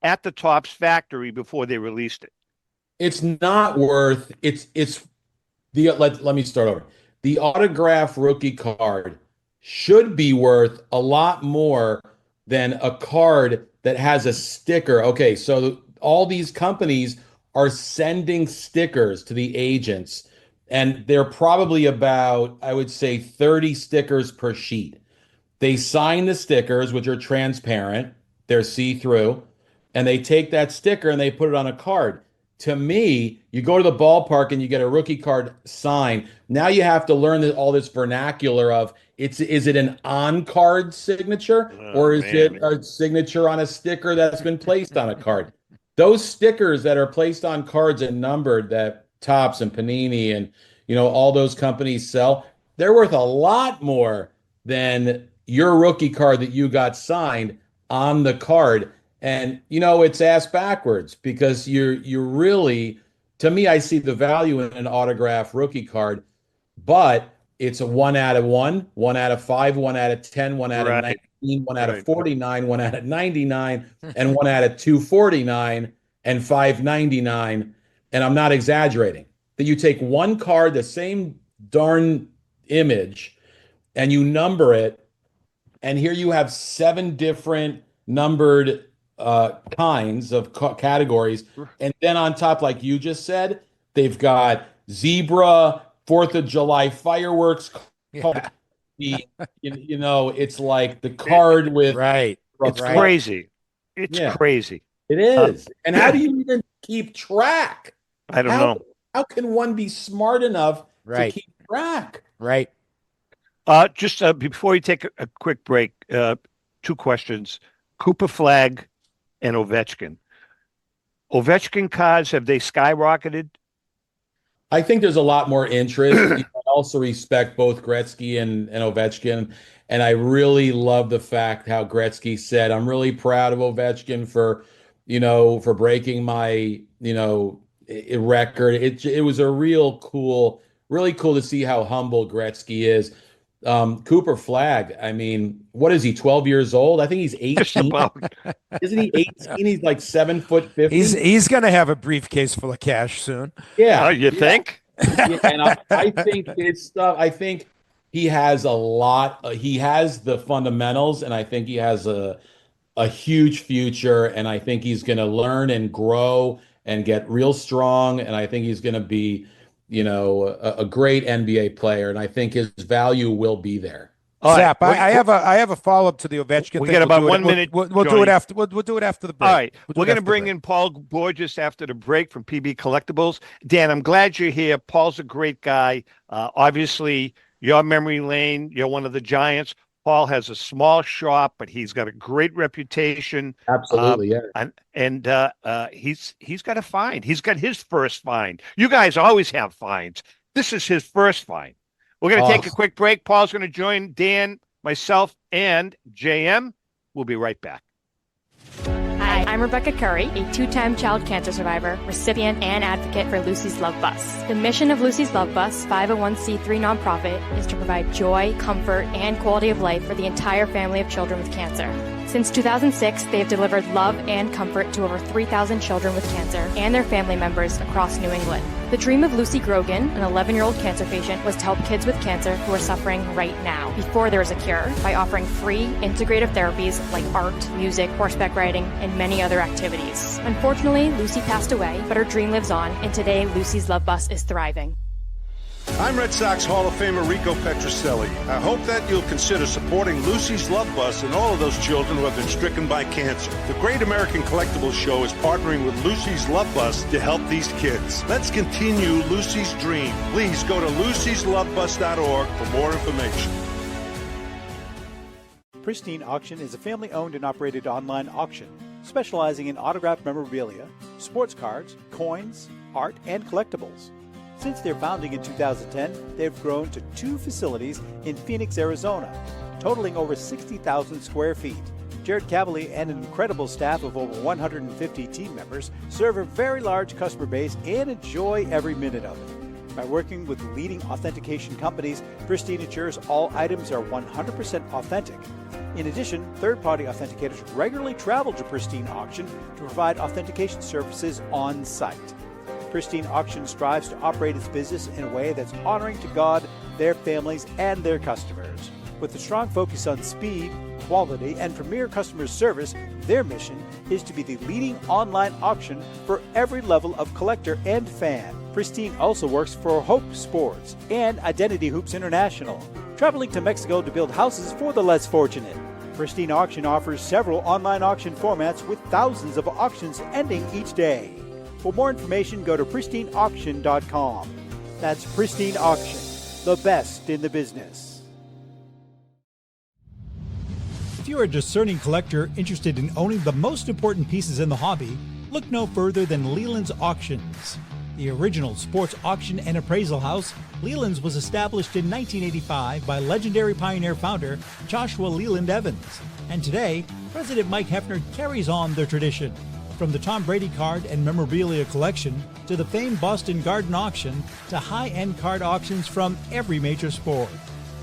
at the Topps factory before they released it? It's not worth. Let me start over. The autograph rookie card should be worth a lot more than a card that has a sticker. Okay, so all these companies are sending stickers to the agents, and they're probably about, I would say, 30 stickers per sheet. They sign the stickers, which are transparent, they're see-through, and they take that sticker and they put it on a card. To me, you go to the ballpark and you get a rookie card signed. Now you have to learn all this vernacular of is it an on-card signature or is it a signature on a sticker that's been placed on a card? Those stickers that are placed on cards and numbered that Topps and Panini and all those companies sell, they're worth a lot more than your rookie card that you got signed on the card. And it's ass backwards because you're really, to me, I see the value in an autograph rookie card, but it's a 1 out of 1, 1 out of 5, 1 out of 10, 1 out of 19, 1 out of 49, 1 out of 99, and 1 out of 249 and 599. And I'm not exaggerating. That you take one card, the same darn image, and you number it, and here you have 7 different numbered kinds of categories, and then on top, like you just said, they've got zebra, 4th of July fireworks. Yeah. It's like the card with It's crazy. It's crazy. It is. And how do you even keep track? I don't know. How can one be smart enough to keep track? Right. Just before we take a quick break, 2 questions. Cooper Flag and Ovechkin. Ovechkin cards, have they skyrocketed? I think there's a lot more interest. I also respect both Gretzky and Ovechkin. And I really love the fact how Gretzky said, I'm really proud of Ovechkin for breaking my, record. It was a really cool to see how humble Gretzky is. Cooper Flag, I mean, what is he, 12 years old? I think he's 18. Isn't he 18? He's like 7'50". He's going to have a briefcase full of cash soon. Yeah. You think? Yeah, and I think his stuff, I think he has a lot. He has the fundamentals, and I think he has a huge future, and I think he's going to learn and grow and get real strong, and I think he's going to be a great NBA player, and I think his value will be there. Zap, I have a follow up to the Ovechkin. We got about 1 minute. We'll do it after. We'll do it after the break. All right, we're going to bring in Paul Borges after the break from PB Collectibles. Dan, I'm glad you're here. Paul's a great guy. Obviously, your memory lane. You're one of the giants. Paul has a small shop, but he's got a great reputation. Absolutely, yeah. And he's got a find. He's got his first find. You guys always have finds. This is his first find. We're going to take a quick break. Paul's going to join Dan, myself, and JM. We'll be right back. Hi, I'm Rebecca Curry, a two-time child cancer survivor, recipient, and advocate for Lucy's Love Bus. The mission of Lucy's Love Bus, 501c3 nonprofit, is to provide joy, comfort, and quality of life for the entire family of children with cancer. Since 2006, they have delivered love and comfort to over 3,000 children with cancer and their family members across New England. The dream of Lucy Grogan, an 11-year-old cancer patient, was to help kids with cancer who are suffering right now, before there is a cure, by offering free, integrative therapies like art, music, horseback riding, and many other activities. Unfortunately, Lucy passed away, but her dream lives on, and today Lucy's Love Bus is thriving. I'm Red Sox Hall of Famer Rico Petroselli. I hope that you'll consider supporting Lucy's Love Bus and all of those children who have been stricken by cancer. The Great American Collectibles Show is partnering with Lucy's Love Bus to help these kids. Let's continue Lucy's dream. Please go to lucyslovebus.org for more information. Pristine Auction is a family-owned and operated online auction specializing in autographed memorabilia, sports cards, coins, art, and collectibles. Since their founding in 2010, they've grown to 2 facilities in Phoenix, Arizona, totaling over 60,000 square feet. Jared Cavalier and an incredible staff of over 150 team members serve a very large customer base and enjoy every minute of it. By working with leading authentication companies, Pristine ensures all items are 100% authentic. In addition, third-party authenticators regularly travel to Pristine Auction to provide authentication services on site. Pristine Auction strives to operate its business in a way that's honoring to God, their families, and their customers. With a strong focus on speed, quality, and premier customer service, their mission is to be the leading online auction for every level of collector and fan. Pristine also works for Hope Sports and Identity Hoops International, traveling to Mexico to build houses for the less fortunate. Pristine Auction offers several online auction formats with thousands of auctions ending each day. For more information, go to pristineauction.com. That's Pristine Auction, the best in the business. If you're a discerning collector interested in owning the most important pieces in the hobby, look no further than Leland's Auctions. The original sports auction and appraisal house, Leland's was established in 1985 by legendary Pioneer founder Joshua Leland Evans. And today, President Mike Hefner carries on their tradition. From the Tom Brady card and memorabilia collection to the famed Boston Garden auction to high-end card auctions from every major sport,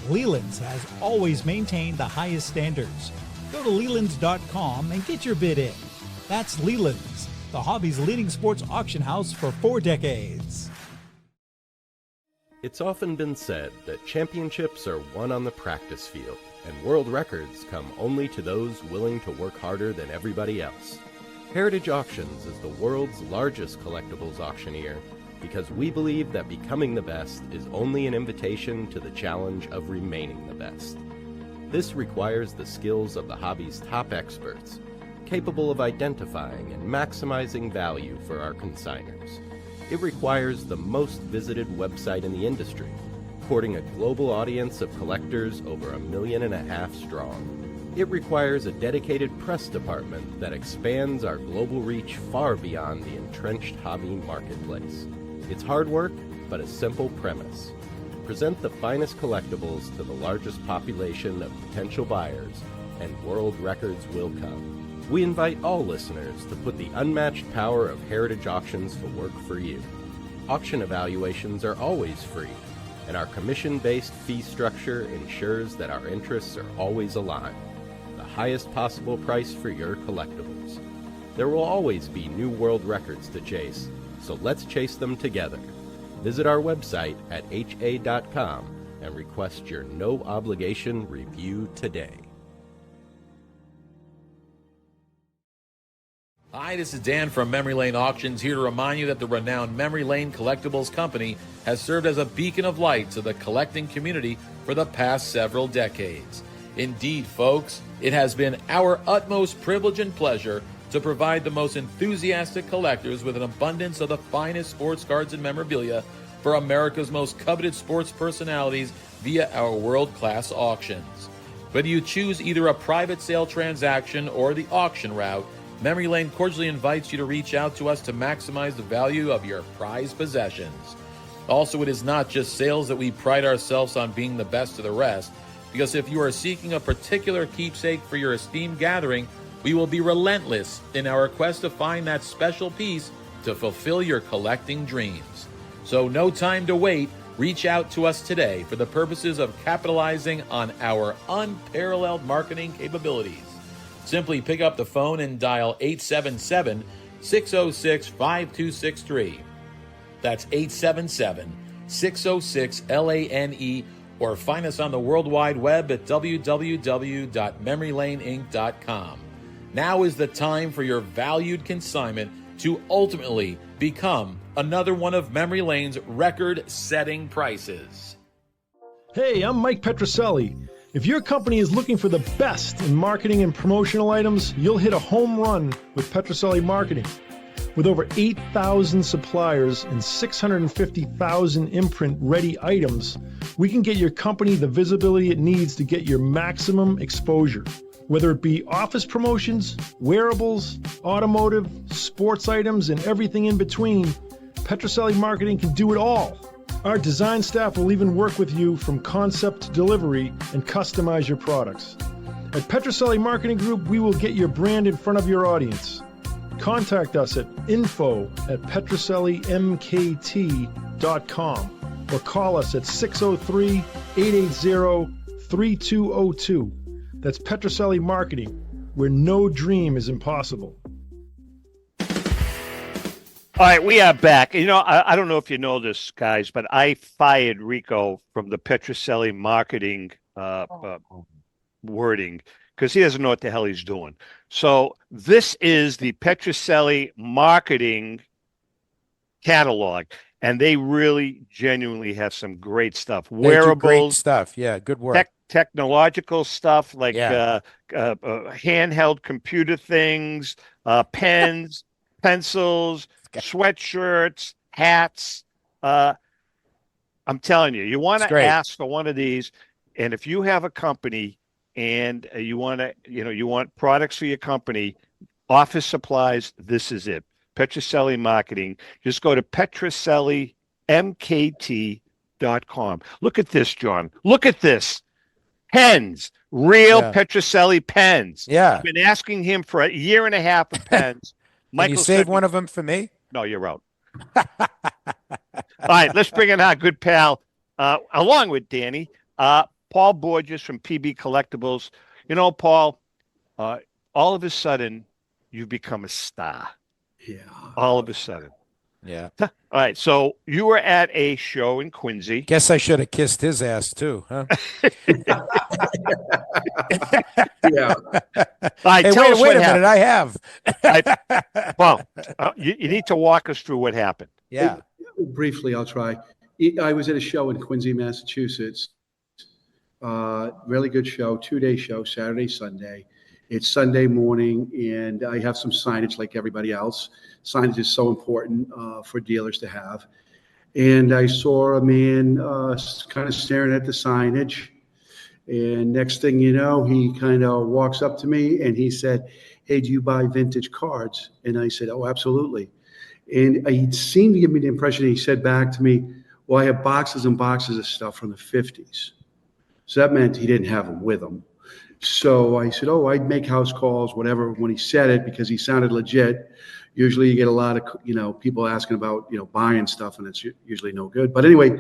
Leland's has always maintained the highest standards. Go to Lelands.com and get your bid in. That's Leland's, the hobby's leading sports auction house for 4 decades. It's often been said that championships are won on the practice field, and world records come only to those willing to work harder than everybody else. Heritage Auctions is the world's largest collectibles auctioneer because we believe that becoming the best is only an invitation to the challenge of remaining the best. This requires the skills of the hobby's top experts, capable of identifying and maximizing value for our consigners. It requires the most visited website in the industry, courting a global audience of collectors over 1.5 million strong. It requires a dedicated press department that expands our global reach far beyond the entrenched hobby marketplace. It's hard work, but a simple premise. Present the finest collectibles to the largest population of potential buyers, and world records will come. We invite all listeners to put the unmatched power of Heritage Auctions to work for you. Auction evaluations are always free, and our commission-based fee structure ensures that our interests are always aligned. The highest possible price for your collectibles. There will always be new world records to chase, so let's chase them together. Visit our website at ha.com and request your no-obligation review today. Hi, this is Dan from Memory Lane Auctions, here to remind you that the renowned Memory Lane Collectibles Company has served as a beacon of light to the collecting community for the past several decades. Indeed, folks, it has been our utmost privilege and pleasure to provide the most enthusiastic collectors with an abundance of the finest sports cards and memorabilia for America's most coveted sports personalities via our world-class auctions. Whether you choose either a private sale transaction or the auction route, Memory Lane cordially invites you to reach out to us to maximize the value of your prized possessions. Also, it is not just sales that we pride ourselves on being the best of the rest, because if you are seeking a particular keepsake for your esteemed gathering, we will be relentless in our quest to find that special piece to fulfill your collecting dreams. So no time to wait. Reach out to us today for the purposes of capitalizing on our unparalleled marketing capabilities. Simply pick up the phone and dial 877-606-5263. That's 877-606-LANE, or find us on the World Wide Web at www.memorylaneinc.com. Now is the time for your valued consignment to ultimately become another one of Memory Lane's record-setting prices. Hey, I'm Mike Petroselli. If your company is looking for the best in marketing and promotional items, you'll hit a home run with Petroselli Marketing. With over 8,000 suppliers and 650,000 imprint-ready items, we can get your company the visibility it needs to get your maximum exposure. Whether it be office promotions, wearables, automotive, sports items, and everything in between, Petroselli Marketing can do it all. Our design staff will even work with you from concept to delivery and customize your products. At Petroselli Marketing Group, we will get your brand in front of your audience. Contact us at info@petrosellimkt.com or call us at 603-880-3202. That's Petroselli Marketing, where no dream is impossible. All right, we are back. You know, I don't know if you know this, guys, but I fired Rico from the Petroselli Marketing wording because he doesn't know what the hell he's doing. So this is the Petroselli Marketing catalog, and they really genuinely have some great stuff. Wearables, great stuff. Yeah, good work. Technological stuff like handheld computer things, pens, pencils, sweatshirts, hats. I'm telling you, you want to ask for one of these. And if you have a company and you want products for your company, office supplies, this is it. Petroselli Marketing. Just go to petrosellimkt.com. Look at this, John. Look at this. Pens, real Petroselli pens. Yeah. I've been asking him for a year and a half of pens. Can you save one of them for me? No, you're out. All right, let's bring in our good pal, along with Danny, Paul Borges from PB Collectibles. You know, Paul, all of a sudden, you've become a star. Yeah. All of a sudden. Yeah. All right, so you were at a show in Quincy. Guess I should have kissed his ass too, huh? Yeah. All right, hey, tell us wait a happened. minute, I have. Well, you need to walk us through what happened. Yeah. Briefly, I'll try. I was at a show in Quincy, Massachusetts. Really good show, 2-day show, Saturday, Sunday. It's Sunday morning, and I have some signage like everybody else. Signage is so important for dealers to have. And I saw a man kind of staring at the signage. And next thing you know, he kind of walks up to me and he said, "Hey, do you buy vintage cards?" And I said, "Oh, absolutely." And he seemed to give me the impression, he said back to me, "Well, I have boxes and boxes of stuff from the 50s. So that meant he didn't have them with him. So I said, "Oh, I'd make house calls," whatever, when he said it, because he sounded legit. Usually you get a lot of, people asking about, buying stuff, and it's usually no good. But anyway,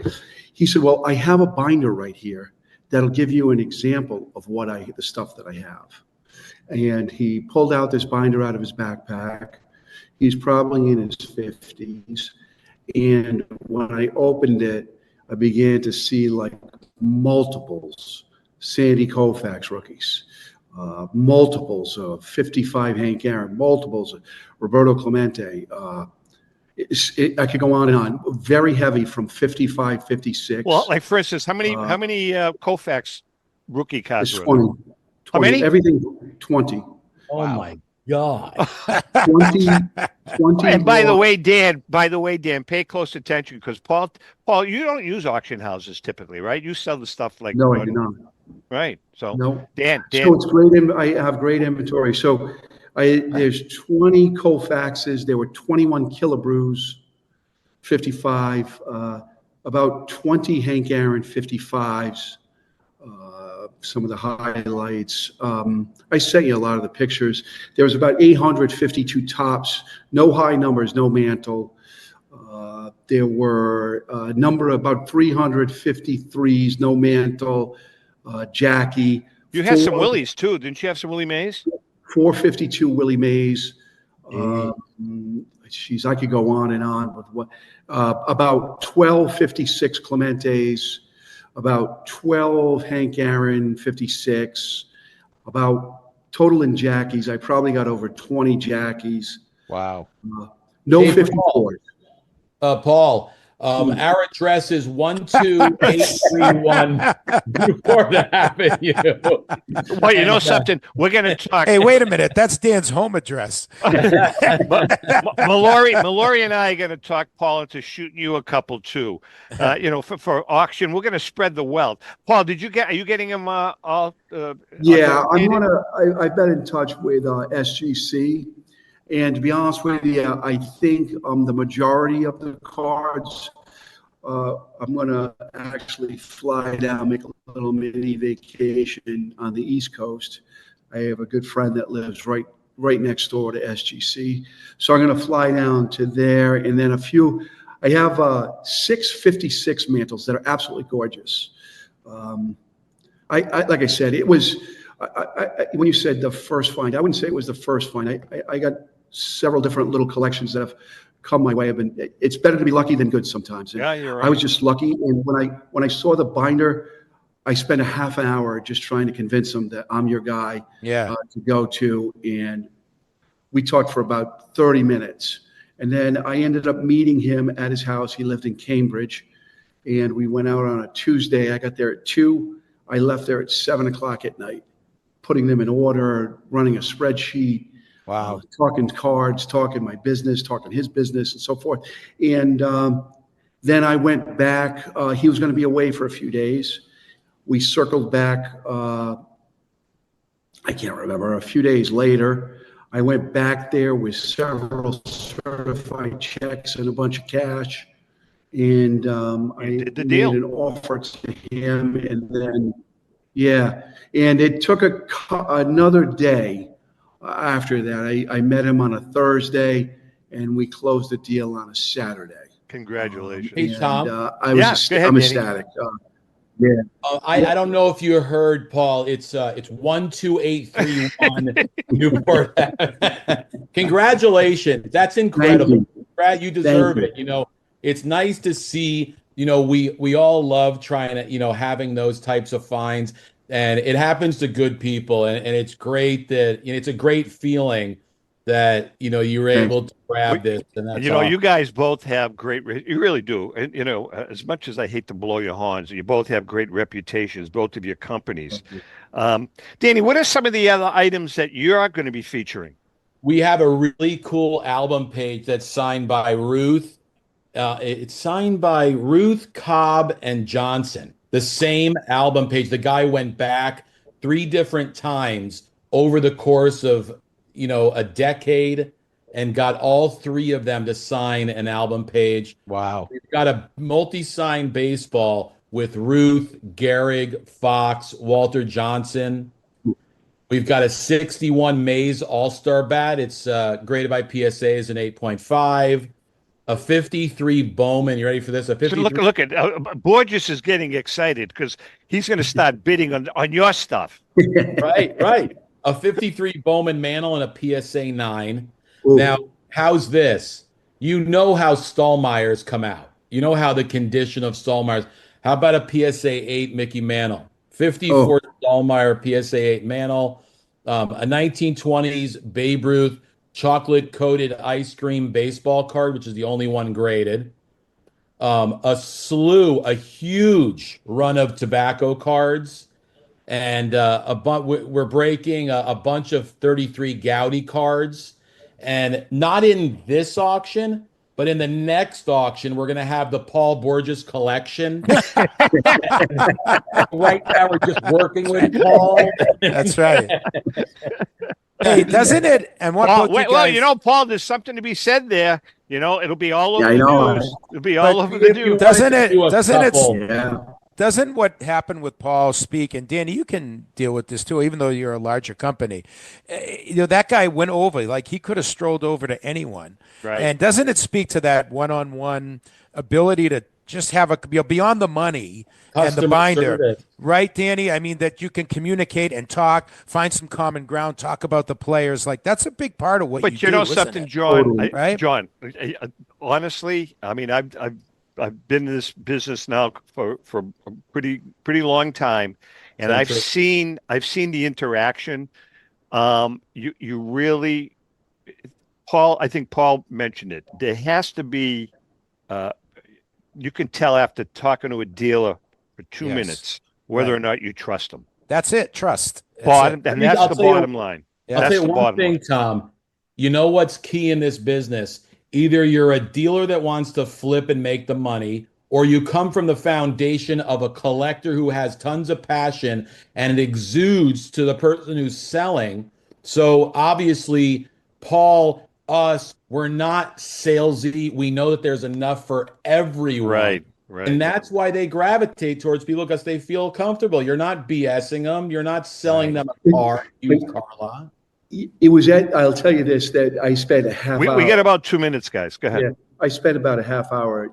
he said, "Well, I have a binder right here that'll give you an example of the stuff that I have." And he pulled out this binder out of his backpack. He's probably in his 50s. And when I opened it, I began to see like multiples Sandy Koufax rookies, multiples of 55 Hank Aaron, multiples of Roberto Clemente. I could go on and on. Very heavy from 55, 56. Well, like for instance, how many Koufax rookie cards? 20. How many? Everything 20. Oh my God. 20. And by the way, Dan, pay close attention because Paul, you don't use auction houses typically, right? You sell the stuff like No, I do not. Right. So no. Dan. So it's great. I have great inventory. So there's 20 Koufaxes. There were 21 Killebrews, 55, about 20 Hank Aaron 55s, some of the highlights. I sent you a lot of the pictures. There was about 852 tops, no high numbers, no mantle. There were a number about 353s, no mantle, Jackie. You had some Willies too, didn't you have some Willie Mays? 452 Willie Mays. Geez, I could go on and on with what. About 1256 Clementes, about 12 Hank Aaron 56, about total in Jackies. I probably got over 20 Jackies. Wow. No Hey, 54s. Paul, our address is 12831 Newport Avenue. Well, you know something? We're going to talk. Hey, wait a minute. That's Dan's home address. Mallory and I are going to talk Paul into shooting you a couple too. For auction, we're going to spread the wealth. Paul, are you getting him all? Yeah, I've been in touch with SGC. And to be honest with you, I think the majority of the cards, I'm going to actually fly down, make a little mini vacation on the East Coast. I have a good friend that lives right next door to SGC. So I'm going to fly down to there. And then I have 656 mantles that are absolutely gorgeous. Like I said, it was, when you said the first find, I wouldn't say it was the first find. I got several different little collections that have come my way. It's better to be lucky than good sometimes. Yeah, you're right. I was just lucky. And when I saw the binder, I spent a half an hour just trying to convince him that I'm your guy to go to. And we talked for about 30 minutes. And then I ended up meeting him at his house. He lived in Cambridge. And we went out on a Tuesday. I got there at 2. I left there at 7 o'clock at night, putting them in order, running a spreadsheet. Wow. Talking cards, talking my business, talking his business, and so forth. And then I went back. He was going to be away for a few days. We circled back, I can't remember, a few days later. I went back there with several certified checks and a bunch of cash. And I did the made deal. an offer to him. And then, and it took another day. After that, I met him on a Thursday, and we closed the deal on a Saturday. Congratulations. Hey, Tom. I'm ecstatic. I don't know if you heard, Paul. It's 12831 Newport. Congratulations. That's incredible. Brad, you deserve it. It's nice to see, we all love trying to, having those types of finds. And it happens to good people, and it's great that it's a great feeling that you were able to grab this. And that's you guys both have great. You really do. And as much as I hate to blow your horns, you both have great reputations, both of your companies. Danny, what are some of the other items that you're going to be featuring? We have a really cool album page that's signed by Ruth. It's signed by Ruth, Cobb, and Johnson. The same album page. The guy went back 3 different times over the course of, a decade and got all 3 of them to sign an album page. Wow. We've got a multi-sign baseball with Ruth, Gehrig, Fox, Walter Johnson. We've got a 61 Mays All-Star bat. It's graded by PSA as an 8.5. A 53 Bowman. You ready for this? A 53. So look at Borges is getting excited because he's going to start bidding on your stuff. Right. A 53 Bowman Mantle and a PSA 9. Ooh. Now, how's this? You know how Stallmeyers come out. You know how the condition of Stallmeyers. How about a PSA 8 Mickey Mantle? 54 Stallmeyer PSA 8 Mantle. A 1920s Babe Ruth chocolate coated ice cream baseball card, which is the only one graded. A huge run of tobacco cards, and we're breaking a bunch of 33 Gowdy cards, and not in this auction, but in the next auction, we're going to have the Paul Borges collection. Right now, we're just working with Paul. That's right. Hey, doesn't it? And what Paul, book you well, guys... Paul, there's something to be said there. It'll be all over I know. the news. It'll be all over the news. Doesn't it? Yeah. doesn't what happened with Paul speak, and Danny, you can deal with this too, even though you're a larger company. That guy went over, like he could have strolled over to anyone. Right. And doesn't it speak to that one-on-one ability to just have beyond the money and the Customer binder, service. right, Danny? I mean, that you can communicate and talk, find some common ground, talk about the players. Like that's a big part of what But you you do, know isn't something, it? John, Right? John, honestly, I mean, I've been in this business now for a pretty long time, and I've seen the interaction. You really, Paul, I think Paul mentioned it. There has to be, you can tell after talking to a dealer for 2 Yes. minutes whether Right. or not you trust them. That's it. Trust. That's Bottom, it. and that's the bottom line. Yeah. I'll That's tell you the one bottom thing, line. Tom. You know what's key in this business? Either you're a dealer that wants to flip and make the money, or you come from the foundation of a collector who has tons of passion and it exudes to the person who's selling. So obviously, Paul, us, we're not salesy. We know that there's enough for everyone. Right. And that's why they gravitate towards people, because they feel comfortable. You're not BSing them. You're not selling them a car, used car lot. It was I'll tell you this, that I spent a half hour. We got about 2 minutes, guys. Go ahead. Yeah, I spent about a half hour,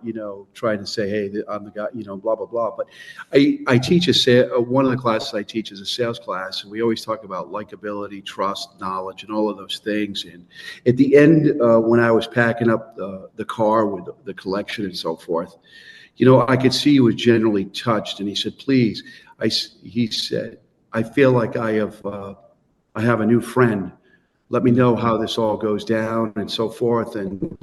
trying to say, hey, I'm the guy, blah, blah, blah. But I teach one of the classes I teach is a sales class, and we always talk about likability, trust, knowledge, and all of those things. And at the end, when I was packing up the car with the collection and so forth, I could see he was genuinely touched. And he said, please, he said, I feel like I have a new friend. Let me know how this all goes down and so forth. And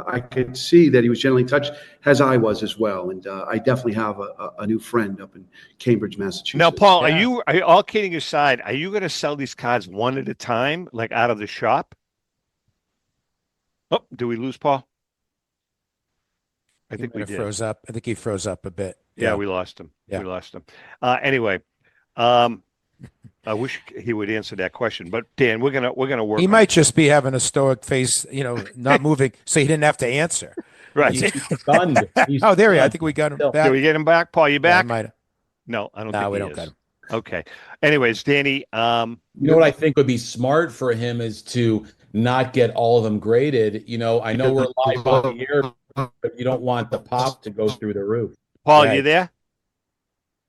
I could see that he was genuinely touched, as I was as well. And I definitely have a new friend up in Cambridge, Massachusetts. Now, Paul, are you all kidding aside? Are you going to sell these cards one at a time, like out of the shop? Oh, do we lose Paul? I think we did. Froze up. I think he froze up a bit. Yeah, we lost him. Yeah. We lost him. Anyway, I wish he would answer that question. But Dan, we're gonna work. He might just be having a stoic face, not moving, so he didn't have to answer. Right. He's stunned. Oh, there he is. I think we got him back. Did we get him back? Paul, you back? Yeah, no, I don't No, think we he don't is. got him. Okay. Anyways, Danny, you know what I think would be smart for him is to not get all of them graded. I know we're live on the air, but you don't want the pop to go through the roof. Paul, Right. you there?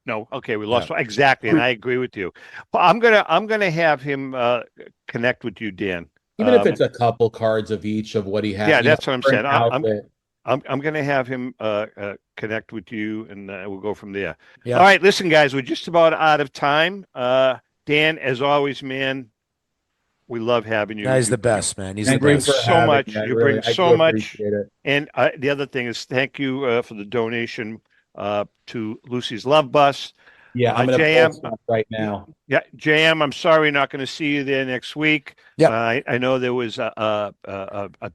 No. Okay, we lost. Exactly, and I agree with you. I'm gonna have him connect with you, Dan. Even if it's a couple cards of each of what he has. Yeah, that's what I'm for saying. an outfit. I'm going to have him connect with you, and we'll go from there. Yeah. All right, listen, guys, we're just about out of time. Dan, as always, man, we love having you. Guy's the best, man. He's You the bring best. so much. You bring so much. Appreciate it. And the other thing is, thank you for the donation to Lucy's Love Bus. Yeah, I'm going to JM, post that right now. Yeah, JM, I'm sorry, not going to see you there next week. Yeah. I know there was a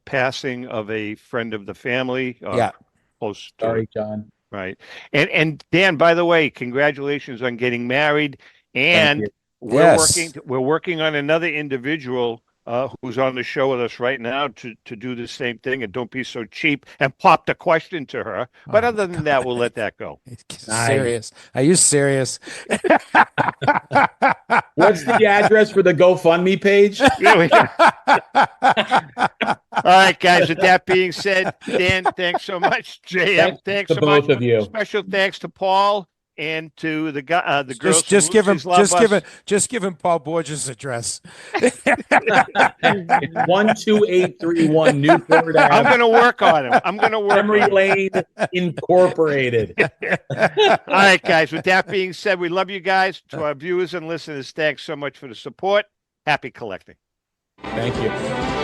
passing of a friend of the family. Yeah. Close to Sorry, John. Right. And Dan, by the way, congratulations on getting married. And we're working on another individual who's on the show with us right now to do the same thing. And don't be so cheap and pop the question to her. But other than that, we'll let that go. Serious? Are you serious? What's the address for the GoFundMe page? All right, guys. With that being said, Dan, thanks so much. JM, thanks to so both much. of you. Special thanks to Paul and to the girls. Just give him Lucy's Love Bus. just give him Paul Borges' address. It's 12831 Newport Ave. I'm going to work on him. I'm going to work Memory on him. Lane Incorporated. All right, guys. With that being said, we love you guys. To our viewers and listeners, thanks so much for the support. Happy collecting. Thank you.